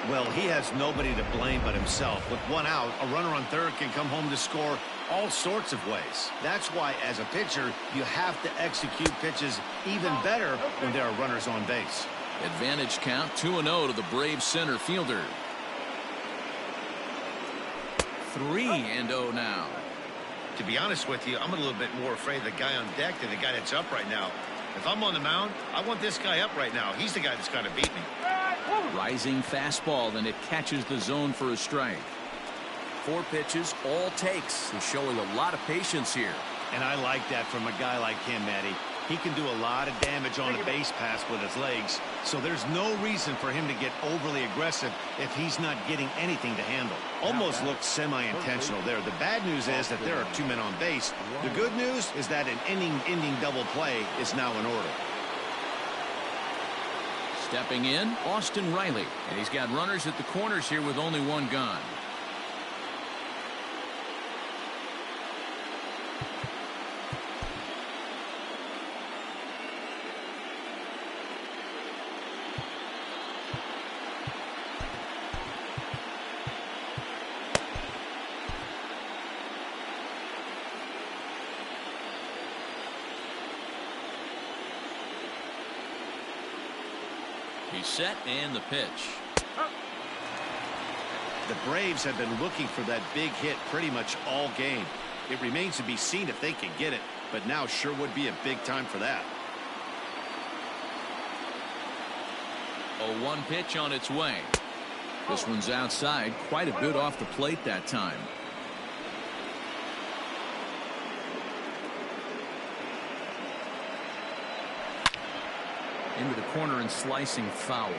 Well, he has nobody to blame but himself. With one out, a runner on third can come home to score all sorts of ways. That's why, as a pitcher, you have to execute pitches even better when there are runners on base. Advantage count 2-0 to the Braves center fielder. 3-0 now. To be honest with you, I'm a little bit more afraid of the guy on deck than the guy that's up right now. If I'm on the mound, I want this guy up right now. He's the guy that's got to beat me. Rising fastball, then it catches the zone for a strike. 4 pitches, all takes. He's showing a lot of patience here. And I like that from a guy like him, Matty. He can do a lot of damage on a base pass with his legs, so there's no reason for him to get overly aggressive if he's not getting anything to handle. Almost looked semi-intentional there. The bad news is that there are 2 men on base. The good news is that an inning-ending double play is now in order. Stepping in, Austin Riley. And he's got runners at the corners here with only one gone. He's set, and the pitch. The Braves have been looking for that big hit pretty much all game. It remains to be seen if they can get it, but now sure would be a big time for that. A 1 pitch on its way. This one's outside, quite a bit off the plate that time. Into the corner and slicing foul.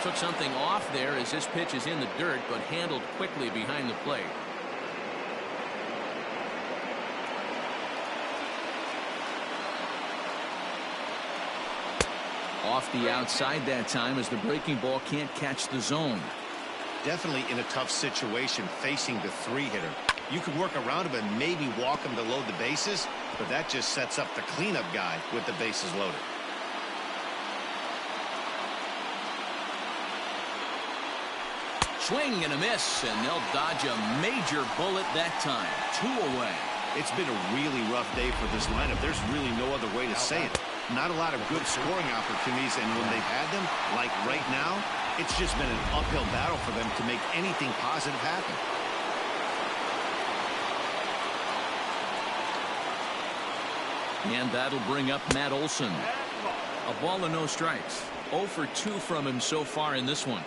Took something off there as this pitch is in the dirt, but handled quickly behind the plate. Off the outside that time as the breaking ball can't catch the zone. Definitely in a tough situation facing the 3-hitter. You can work around him and maybe walk him to load the bases, but that just sets up the cleanup guy with the bases loaded. Swing and a miss, and they'll dodge a major bullet that time. 2 away. It's been a really rough day for this lineup. There's really no other way to say it. Not a lot of good scoring opportunities, and when they've had them, like right now, it's just been an uphill battle for them to make anything positive happen. And that'll bring up Matt Olson. A ball and no strikes. 0 for 2 from him so far in this one.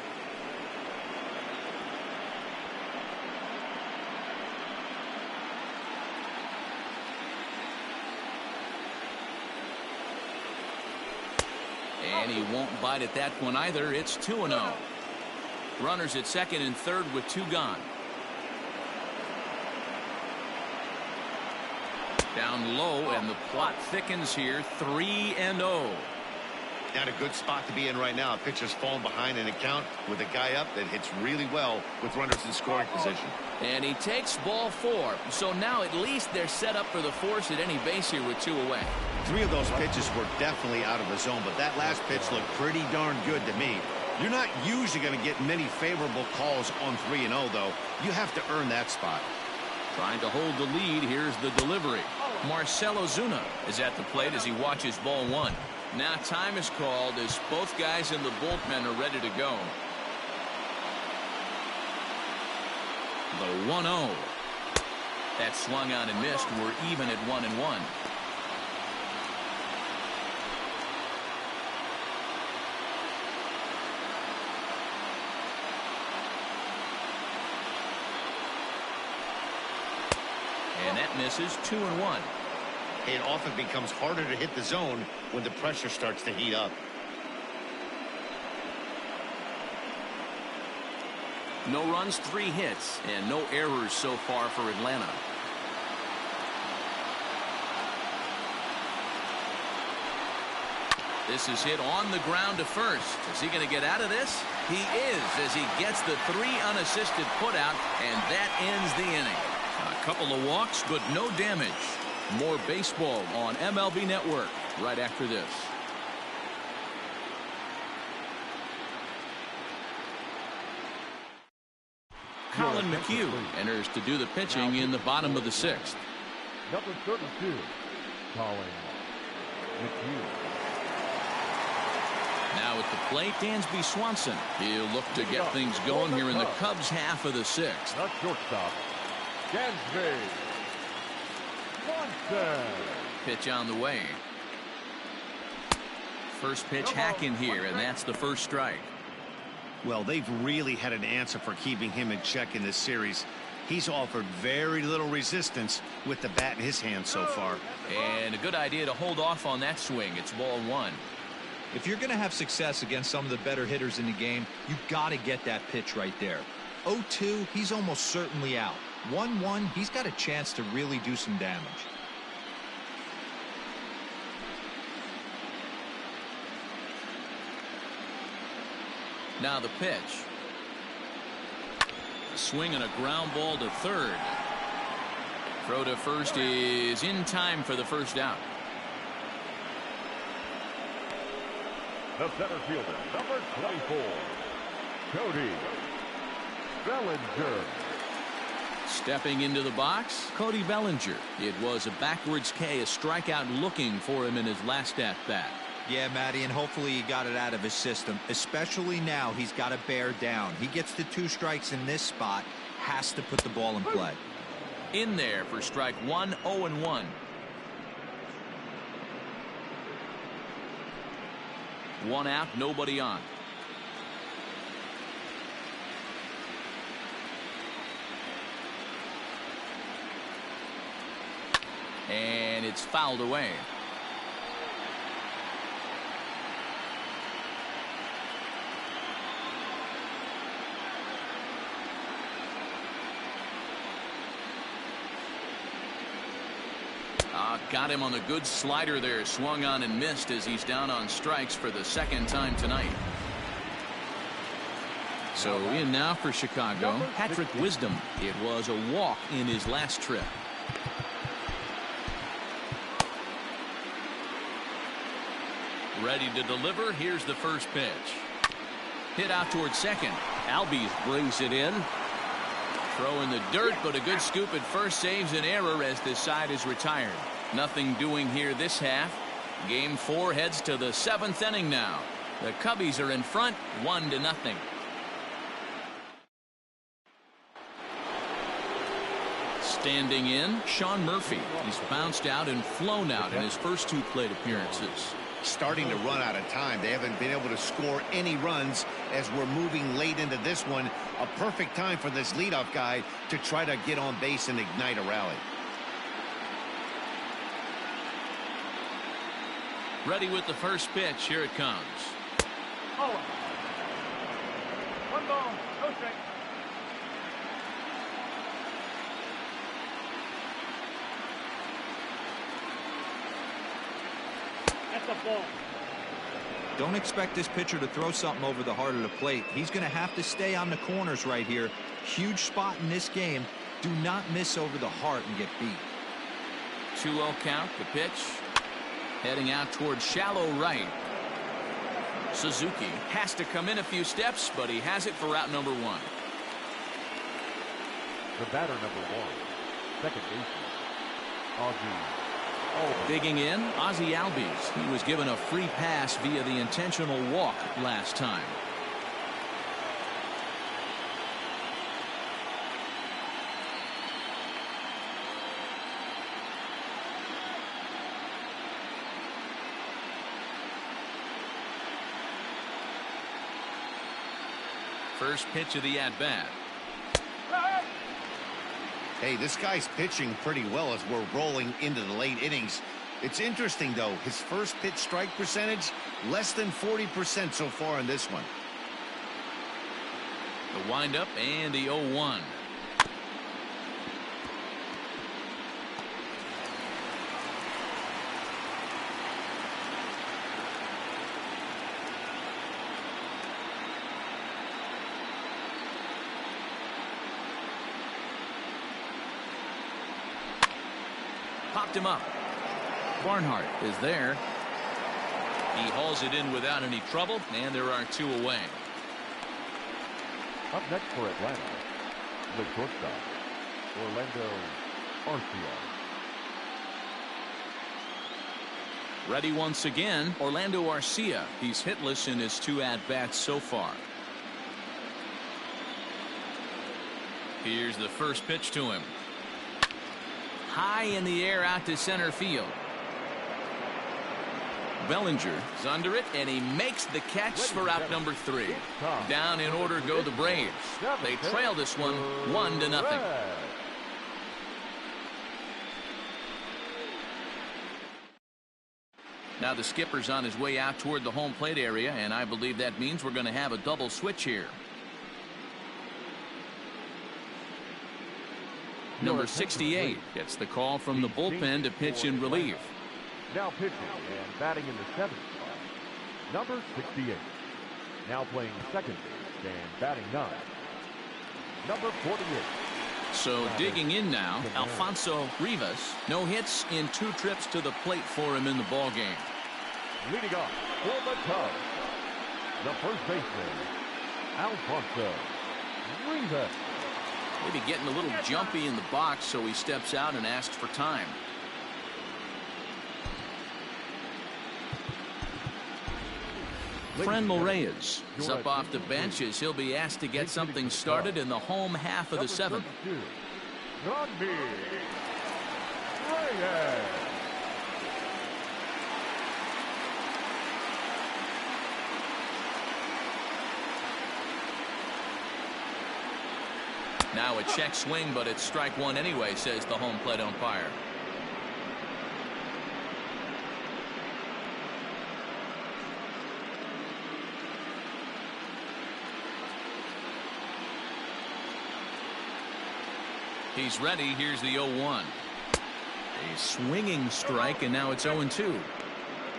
And he won't bite at that one either. It's 2-0. Runners at second and third with 2 gone. Down low, and the plot thickens here. 3-0. Not a good spot to be in right now. A pitcher's falling behind in a count with a guy up that hits really well with runners in scoring position. And he takes ball 4. So now at least they're set up for the force at any base here with 2 away. 3 of those pitches were definitely out of the zone, but that last pitch looked pretty darn good to me. You're not usually going to get many favorable calls on 3-0, though. You have to earn that spot. Trying to hold the lead. Here's the delivery. Marcell Ozuna is at the plate as he watches ball 1. Now time is called as both guys in the bullpen are ready to go. The 1-0. That swung on and missed. We're even at 1-1. And that misses. 2-1. It often becomes harder to hit the zone when the pressure starts to heat up. No runs, 3 hits, and no errors so far for Atlanta. This is hit on the ground to first. Is he going to get out of this? He is, as he gets the 3 unassisted putout, and that ends the inning. A couple of walks, but no damage. More baseball on MLB Network right after this. Colin McHugh enters to do the pitching in the bottom of the 6th. Number 32, Colin McHugh. Now at the plate, Dansby Swanson. He'll look to get things going here in the Cubs half of the 6th. Not shortstop, Dansby Swanson. Pitch on the way. First pitch hack in here, and that's the first strike. Well, they've really had an answer for keeping him in check in this series. He's offered very little resistance with the bat in his hand so far. And a good idea to hold off on that swing. It's ball 1. If you're going to have success against some of the better hitters in the game, you've got to get that pitch right there. 0-2, he's almost certainly out. 1-1, he's got a chance to really do some damage. Now the pitch. A swing and a ground ball to third. Throw to first is in time for the first out. The center fielder, number 24, Cody Bellinger. Stepping into the box, Cody Bellinger. It was a backwards K, a strikeout looking for him in his last at-bat. Yeah, Matty, and hopefully he got it out of his system. Especially now, he's got to bear down. He gets the 2 strikes in this spot, has to put the ball in play. In there for strike 1, 0-1. One out, nobody on. And it's fouled away. Got him on the good slider there. Swung on and missed as he's down on strikes for the 2nd time tonight. So in now for Chicago, Patrick Wisdom. It was a walk in his last trip. Ready to deliver. Here's the first pitch. Hit out towards second. Albies brings it in. Throw in the dirt, but a good scoop at first saves an error as this side is retired. Nothing doing here this half. Game 4 heads to the 7th inning now. The Cubbies are in front 1-0. Standing in, Sean Murphy. He's bounced out and flown out in his first 2 plate appearances. Starting to run out of time. They haven't been able to score any runs as we're moving late into this one. A perfect time for this leadoff guy to try to get on base and ignite a rally. Ready with the first pitch. Here it comes. Oh. 1 ball, no strike. That's a ball. Don't expect this pitcher to throw something over the heart of the plate. He's going to have to stay on the corners right here. Huge spot in this game. Do not miss over the heart and get beat. 2-0 count. The pitch. Heading out towards shallow right. Suzuki has to come in a few steps, but he has it for route number 1. The batter number 1, second baseman, Alzolay. Digging in, Ozzie Albies. He was given a free pass via the intentional walk last time. First pitch of the at-bat. Hey, this guy's pitching pretty well as we're rolling into the late innings. It's interesting, though. His first pitch strike percentage, less than 40% so far in this one. The windup and the 0-1. Popped him up. Barnhart is there. He hauls it in without any trouble, and there are 2 away. Up next for Atlanta, the shortstop, Orlando Arcia. Ready once again, Orlando Arcia. He's hitless in his 2 at-bats so far. Here's the first pitch to him. High in the air out to center field. Bellinger is under it, and he makes the catch for out number 3. Down in order go the Braves. They trail this one 1-0. Now the skipper's on his way out toward the home plate area, and I believe that means we're going to have a double switch here. Number 68 gets the call from the bullpen to pitch in relief. Now pitching and batting in the 7th spot, number 68. Now playing second base and batting 9, number 48. So digging in now, Alfonso Rivas. No hits in 2 trips to the plate for him in the ballgame. Leading off for the Cubs, the first baseman, Alfonso Rivas. Maybe getting a little jumpy in the box, so he steps out and asks for time. Friend Reyes is up off the bench as he'll be asked to get something started in the home half of the 7th. Now a check swing, but it's strike 1 anyway, says the home plate umpire. He's ready. Here's the 0-1. A swinging strike, and now it's 0-2.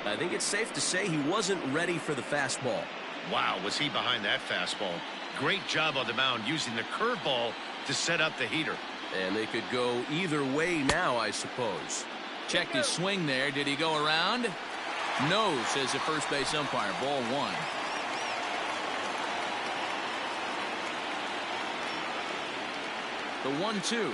I think it's safe to say he wasn't ready for the fastball. Wow, was he behind that fastball. Great job on the mound using the curveball to set up the heater. And they could go either way now, I suppose. Checked his swing there. Did he go around? No, says the first base umpire. Ball 1. The 1-2.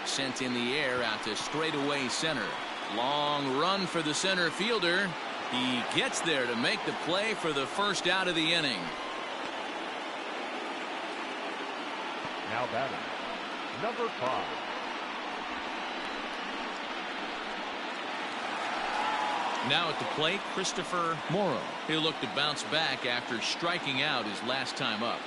Sent in the air out to straightaway center. Long run for the center fielder. He gets there to make the play for the first out of the inning. Now batting, number 5. Now at the plate, Christopher Morrow. He'll look to bounce back after striking out his last time up.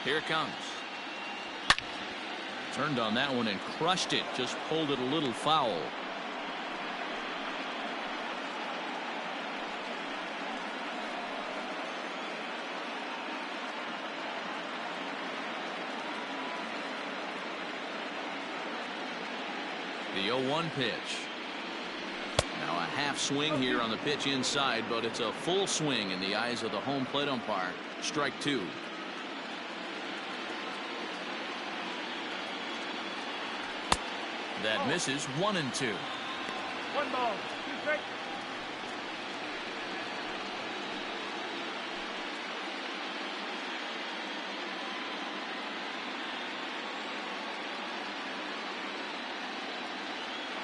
Here it comes. Turned on that one and crushed it. Just pulled it a little foul. The 0-1 pitch. Now a half swing here on the pitch inside, but it's a full swing in the eyes of the home plate umpire. Strike two. That misses. 1-2. 1 ball, 2 strikes.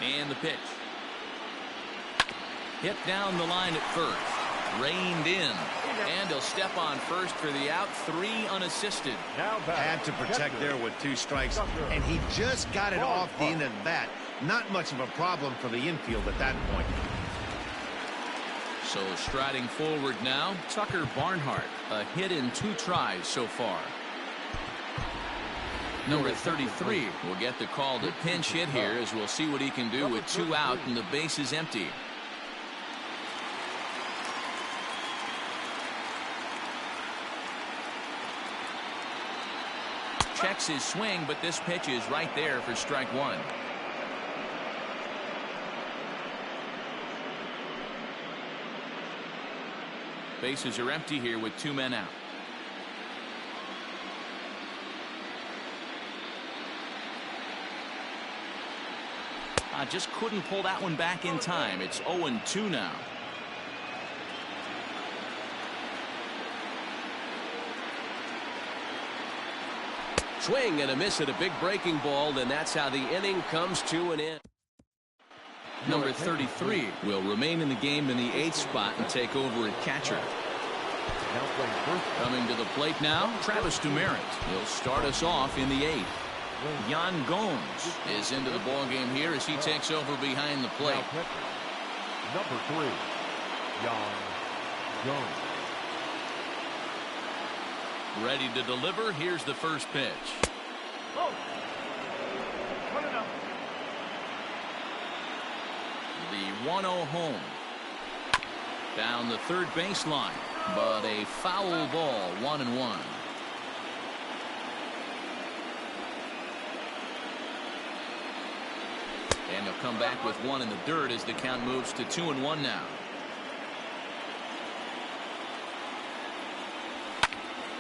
And the pitch. Hit down the line at first. Reined in. And he'll step on first for the out. 3 unassisted. Now back. Had to protect there with 2 strikes, and he just got it off the end of the bat. Not much of a problem for the infield at that point. So striding forward now, Tucker Barnhart. A hit in 2 tries so far. Number 33 will get the call to pinch hit here, as we'll see what he can do with 2 out and the base is empty. Checks his swing, but this pitch is right there for strike 1. Bases are empty here with 2 men out. Just couldn't pull that one back in time. It's 0-2 now. Swing and a miss at a big breaking ball, and that's how the inning comes to an end. Number 33 will remain in the game in the 8th spot and take over at catcher. Now playing first. Coming to the plate now, Travis Demeritte. He'll start us off in the 8th. Yan Gomes is into the ballgame here as he takes over behind the plate. Number 3, Yan Gomes. Ready to deliver. Here's the first pitch. Oh. 1-0. The 1-0 home. Down the third baseline, but a foul ball. 1-1. And he'll come back with 1 in the dirt as the count moves to 2-1 now.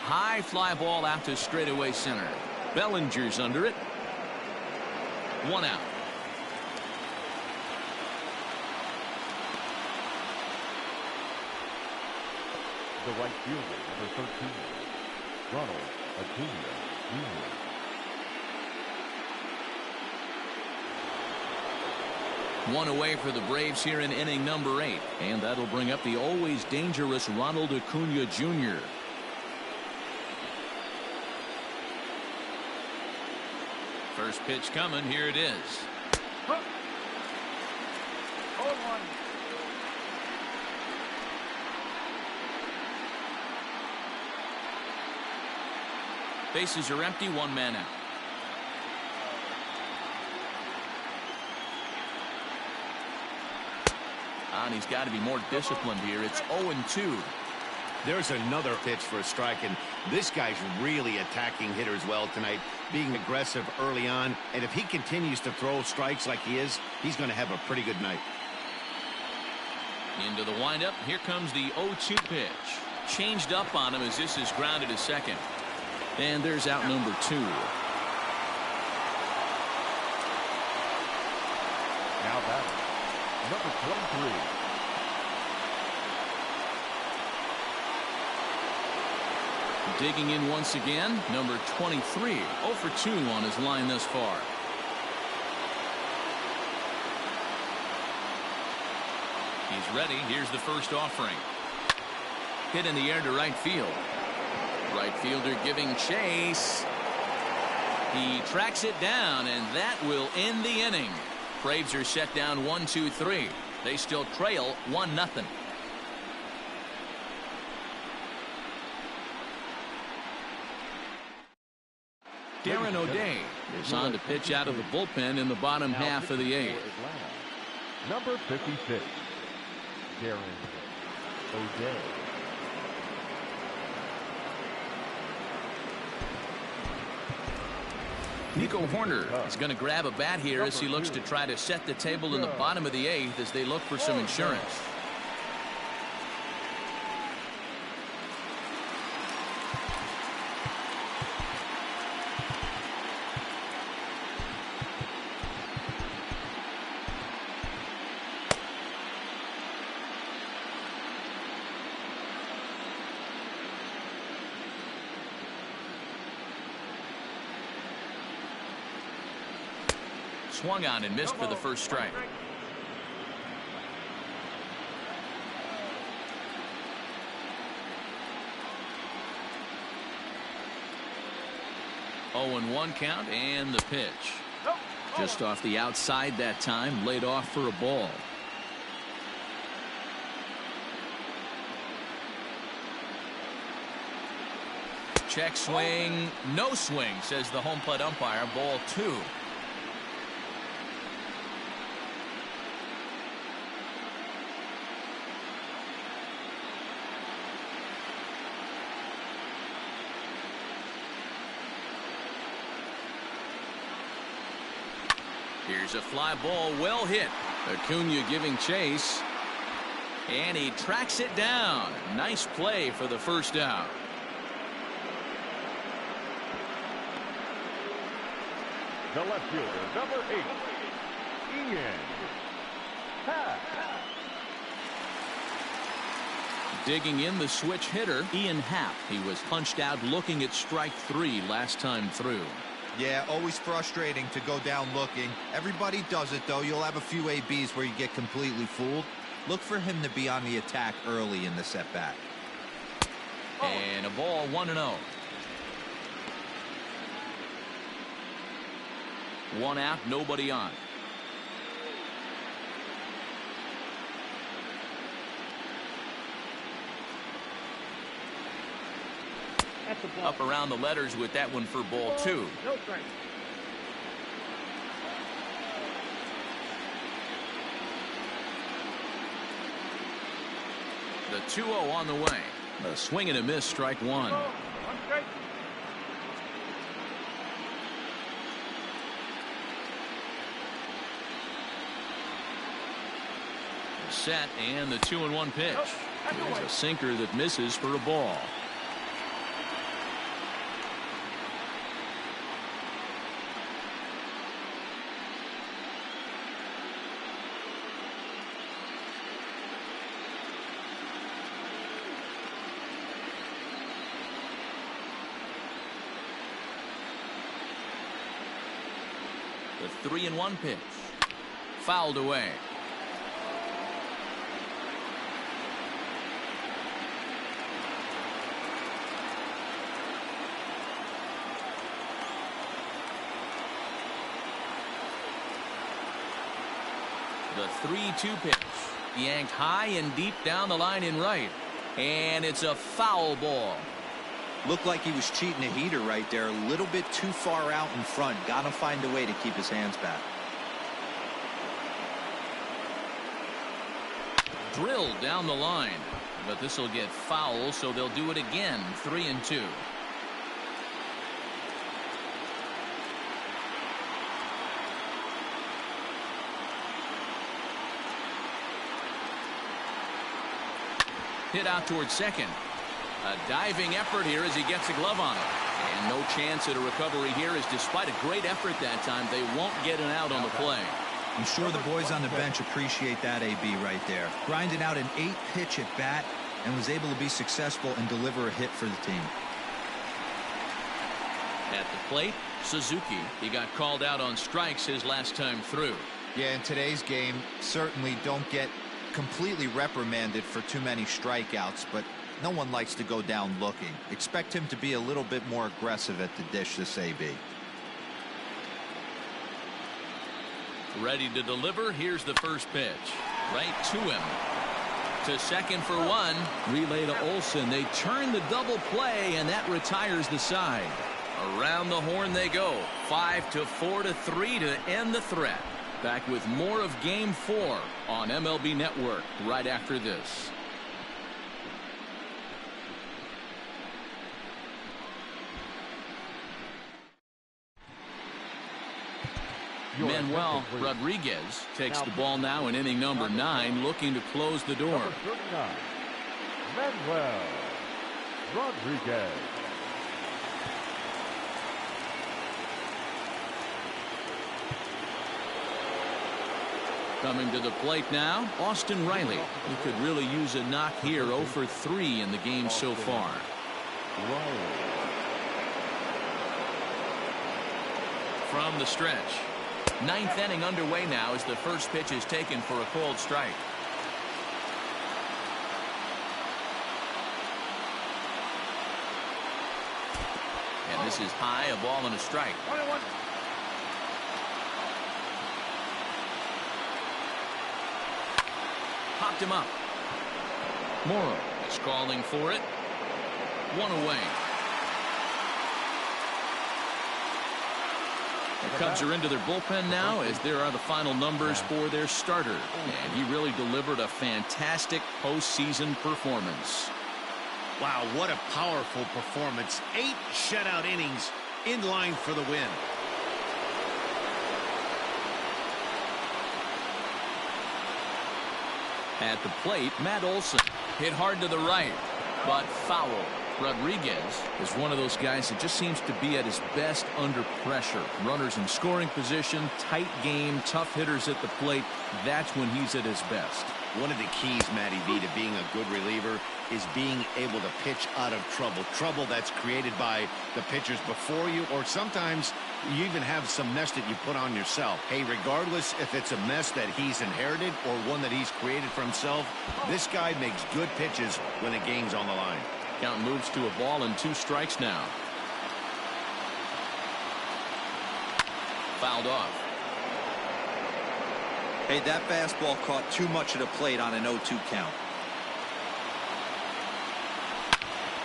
High fly ball out to straightaway center. Bellinger's under it. 1 out. The right fielder, number 13, Ronald Acuna Jr. One away for the Braves here in inning number 8. And that'll bring up the always dangerous Ronald Acuna Jr. First pitch coming. Here it is. 0-1. Bases are empty. 1 man out. And he's got to be more disciplined here. It's 0-2. There's another pitch for a strike, and this guy's really attacking hitters well tonight, being aggressive early on. And if he continues to throw strikes like he is, he's going to have a pretty good night. Into the windup. Here comes the 0-2 pitch. Changed up on him as this is grounded to second. And there's out number 2. Now batting, number 23. Digging in once again, number 23. 0 for 2 on his line thus far. He's ready. Here's the first offering. Hit in the air to right field. Right fielder giving chase. He tracks it down, and that will end the inning. Braves are set down 1-2-3. They still trail 1-0. Darren O'Day is on to pitch out of the bullpen in the bottom half of the 8th. Number 56, Darren O'Day. Nico Horner is going to grab a bat here as he looks to try to set the table in the bottom of the 8th as they look for some insurance. Swung on and missed for the first strike. Oh, and 1 count and the pitch. Just off the outside that time, laid off for a ball. Check swing, no swing, says the home plate umpire. Ball 2. Here's a fly ball, well hit. Acuna giving chase. And he tracks it down. Nice play for the first out. The left fielder, number 8, Ian Happ. Digging in the switch hitter, Ian Happ. He was punched out looking at strike 3 last time through. Yeah, always frustrating to go down looking. Everybody does it, though. You'll have a few ABs where you get completely fooled. Look for him to be on the attack early in the setback. And a ball, 1-0. 1 out, nobody on. Up around the letters with that one for ball 2. No strike. The 2-0 on the way. A swing and a miss, strike 1. Set and the 2-1 pitch. There's a sinker that misses for a ball. The 3-1 pitch. Fouled away. The 3-2 pitch. Yanked high and deep down the line in right. And it's a foul ball. Looked like he was cheating a heater right there. A little bit too far out in front. Got to find a way to keep his hands back. Drilled down the line. But this will get foul, so they'll do it again. 3-2. Hit out towards second. A diving effort here as he gets a glove on it. And no chance at a recovery here, as despite a great effort that time, they won't get an out on the play. I'm sure the boys on the bench appreciate that AB right there. Grinded out an 8-pitch at bat and was able to be successful and deliver a hit for the team. At the plate, Suzuki. He got called out on strikes his last time through. Yeah, in today's game, certainly don't get completely reprimanded for too many strikeouts, but no one likes to go down looking. Expect him to be a little bit more aggressive at the dish this AB. Ready to deliver. Here's the first pitch. Right to him. To second for 1. Relay to Olsen. They turn the double play, and that retires the side. Around the horn they go. 5-4 to 3 to end the threat. Back with more of Game 4 on MLB Network right after this. Manuel Rodriguez takes the ball now in inning number 9, looking to close the door. Number 39, Manuel Rodriguez. Coming to the plate now, Austin Riley. He could really use a knock here. 0 for 3 in the game so far. From the stretch. 9th inning underway now as the first pitch is taken for a called strike. And this is high, a ball and a strike. Popped him up. Morrow is calling for it. 1 away. The Cubs are into their bullpen now as there are the final numbers for their starter. And he really delivered a fantastic postseason performance. Wow, what a powerful performance. 8 shutout innings in line for the win. At the plate, Matt Olson hit hard to the right, but foul. Rodriguez is one of those guys that just seems to be at his best under pressure. Runners in scoring position, tight game, tough hitters at the plate. That's when he's at his best. One of the keys, Matty V, to being a good reliever is being able to pitch out of trouble. Trouble that's created by the pitchers before you, or sometimes you even have some mess that you put on yourself. Hey, regardless if it's a mess that he's inherited or one that he's created for himself, this guy makes good pitches when the game's on the line. Count moves to a ball and 2 strikes now. Fouled off. Hey, that fastball caught too much of the plate on an 0-2 count.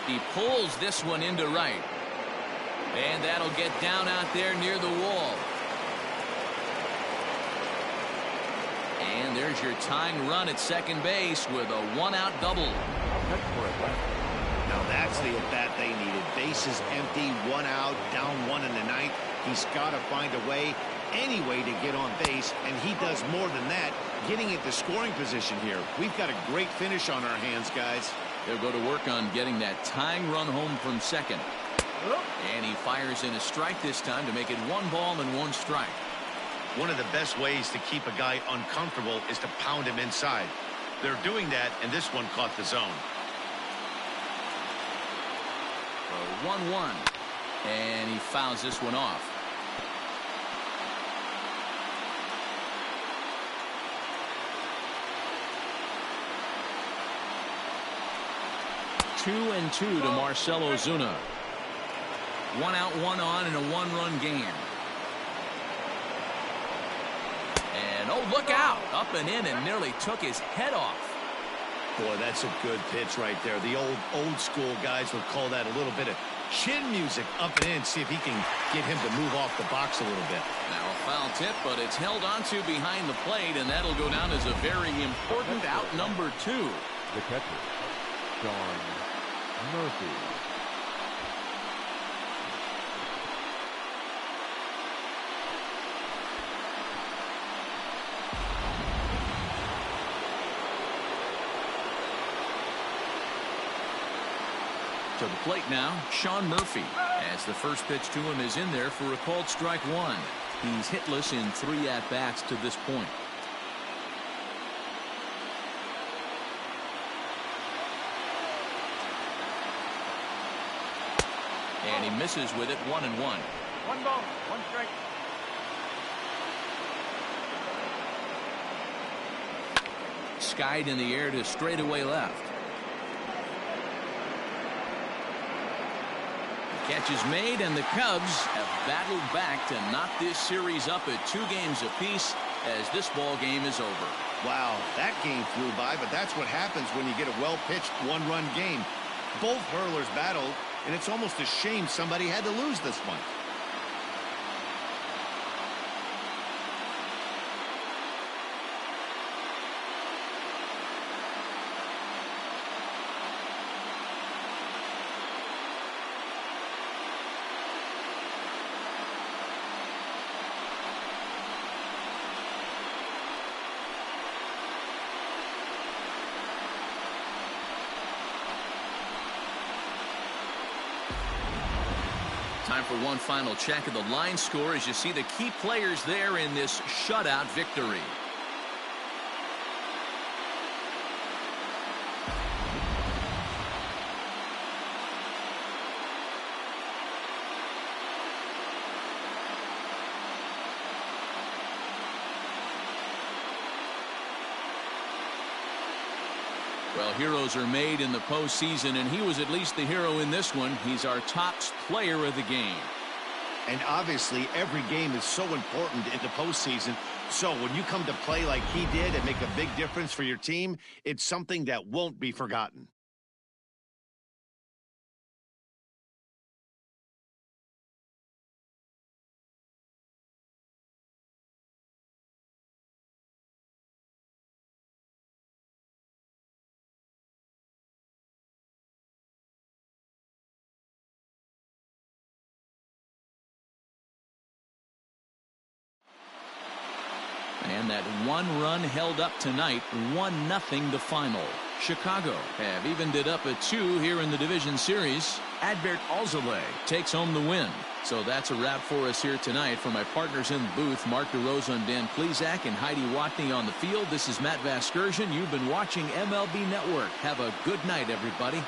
He pulls this one into right. And that'll get down out there near the wall. And there's your tying run at second base with a 1-out double. Now that's the at-bat they needed. Bases empty, 1 out, down 1 in the 9th. He's got to find a way, any way to get on base, and he does more than that, getting into scoring position here. We've got a great finish on our hands, guys. They'll go to work on getting that tying run home from second. And he fires in a strike this time to make it 1 ball and 1 strike. One of the best ways to keep a guy uncomfortable is to pound him inside. They're doing that, and this one caught the zone. 1-1. And he fouls this one off. Two and 2 to Marcell Ozuna. 1 out, 1 on in a 1-run game. And oh, look out! Up and in and nearly took his head off. Boy, that's a good pitch right there. The old school guys would call that a little bit of chin music up and in. See if he can get him to move off the box a little bit. Now a foul tip, but it's held onto behind the plate, and that'll go down as a very important out number 2. The catcher, Sean Murphy. To the plate now, Sean Murphy, as the first pitch to him is in there for a called strike 1. He's hitless in 3 at-bats to this point. And he misses with it, 1-1. 1 ball, 1 strike. Skied in the air to straightaway left. Catch is made, and the Cubs have battled back to knock this series up at 2 games apiece as this ball game is over. Wow, that game flew by, but that's what happens when you get a well-pitched 1-run game. Both hurlers battled, and it's almost a shame somebody had to lose this one. Time for one final check of the line score as you see the key players there in this shutout victory. Well, heroes are made in the postseason, and he was at least the hero in this one. He's our top player of the game. And obviously, every game is so important in the postseason. So when you come to play like he did and make a big difference for your team, it's something that won't be forgotten. And that one run held up tonight, 1-0 the final. Chicago have evened it up at 2 here in the division series. Adbert Alzolay takes home the win. So that's a wrap for us here tonight. For my partners in the booth, Mark DeRosa and Dan Plesac and Heidi Watney on the field, this is Matt Vasgersian. You've been watching MLB Network. Have a good night, everybody.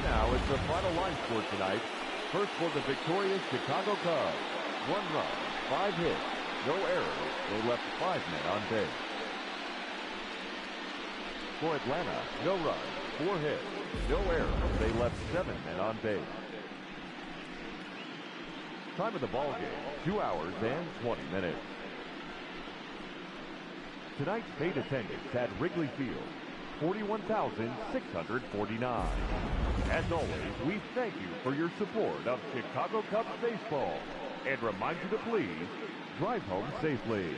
Now it's the final line score tonight. First for the victorious Chicago Cubs. 1 run, 5 hits, no errors. They left 5 men on base. For Atlanta, no runs, 4 hits, no errors. They left 7 men on base. Time of the ball game, 2 hours and 20 minutes. Tonight's paid attendance at Wrigley Field, 41,649. As always, we thank you for your support of Chicago Cubs baseball and remind you to please drive home safely.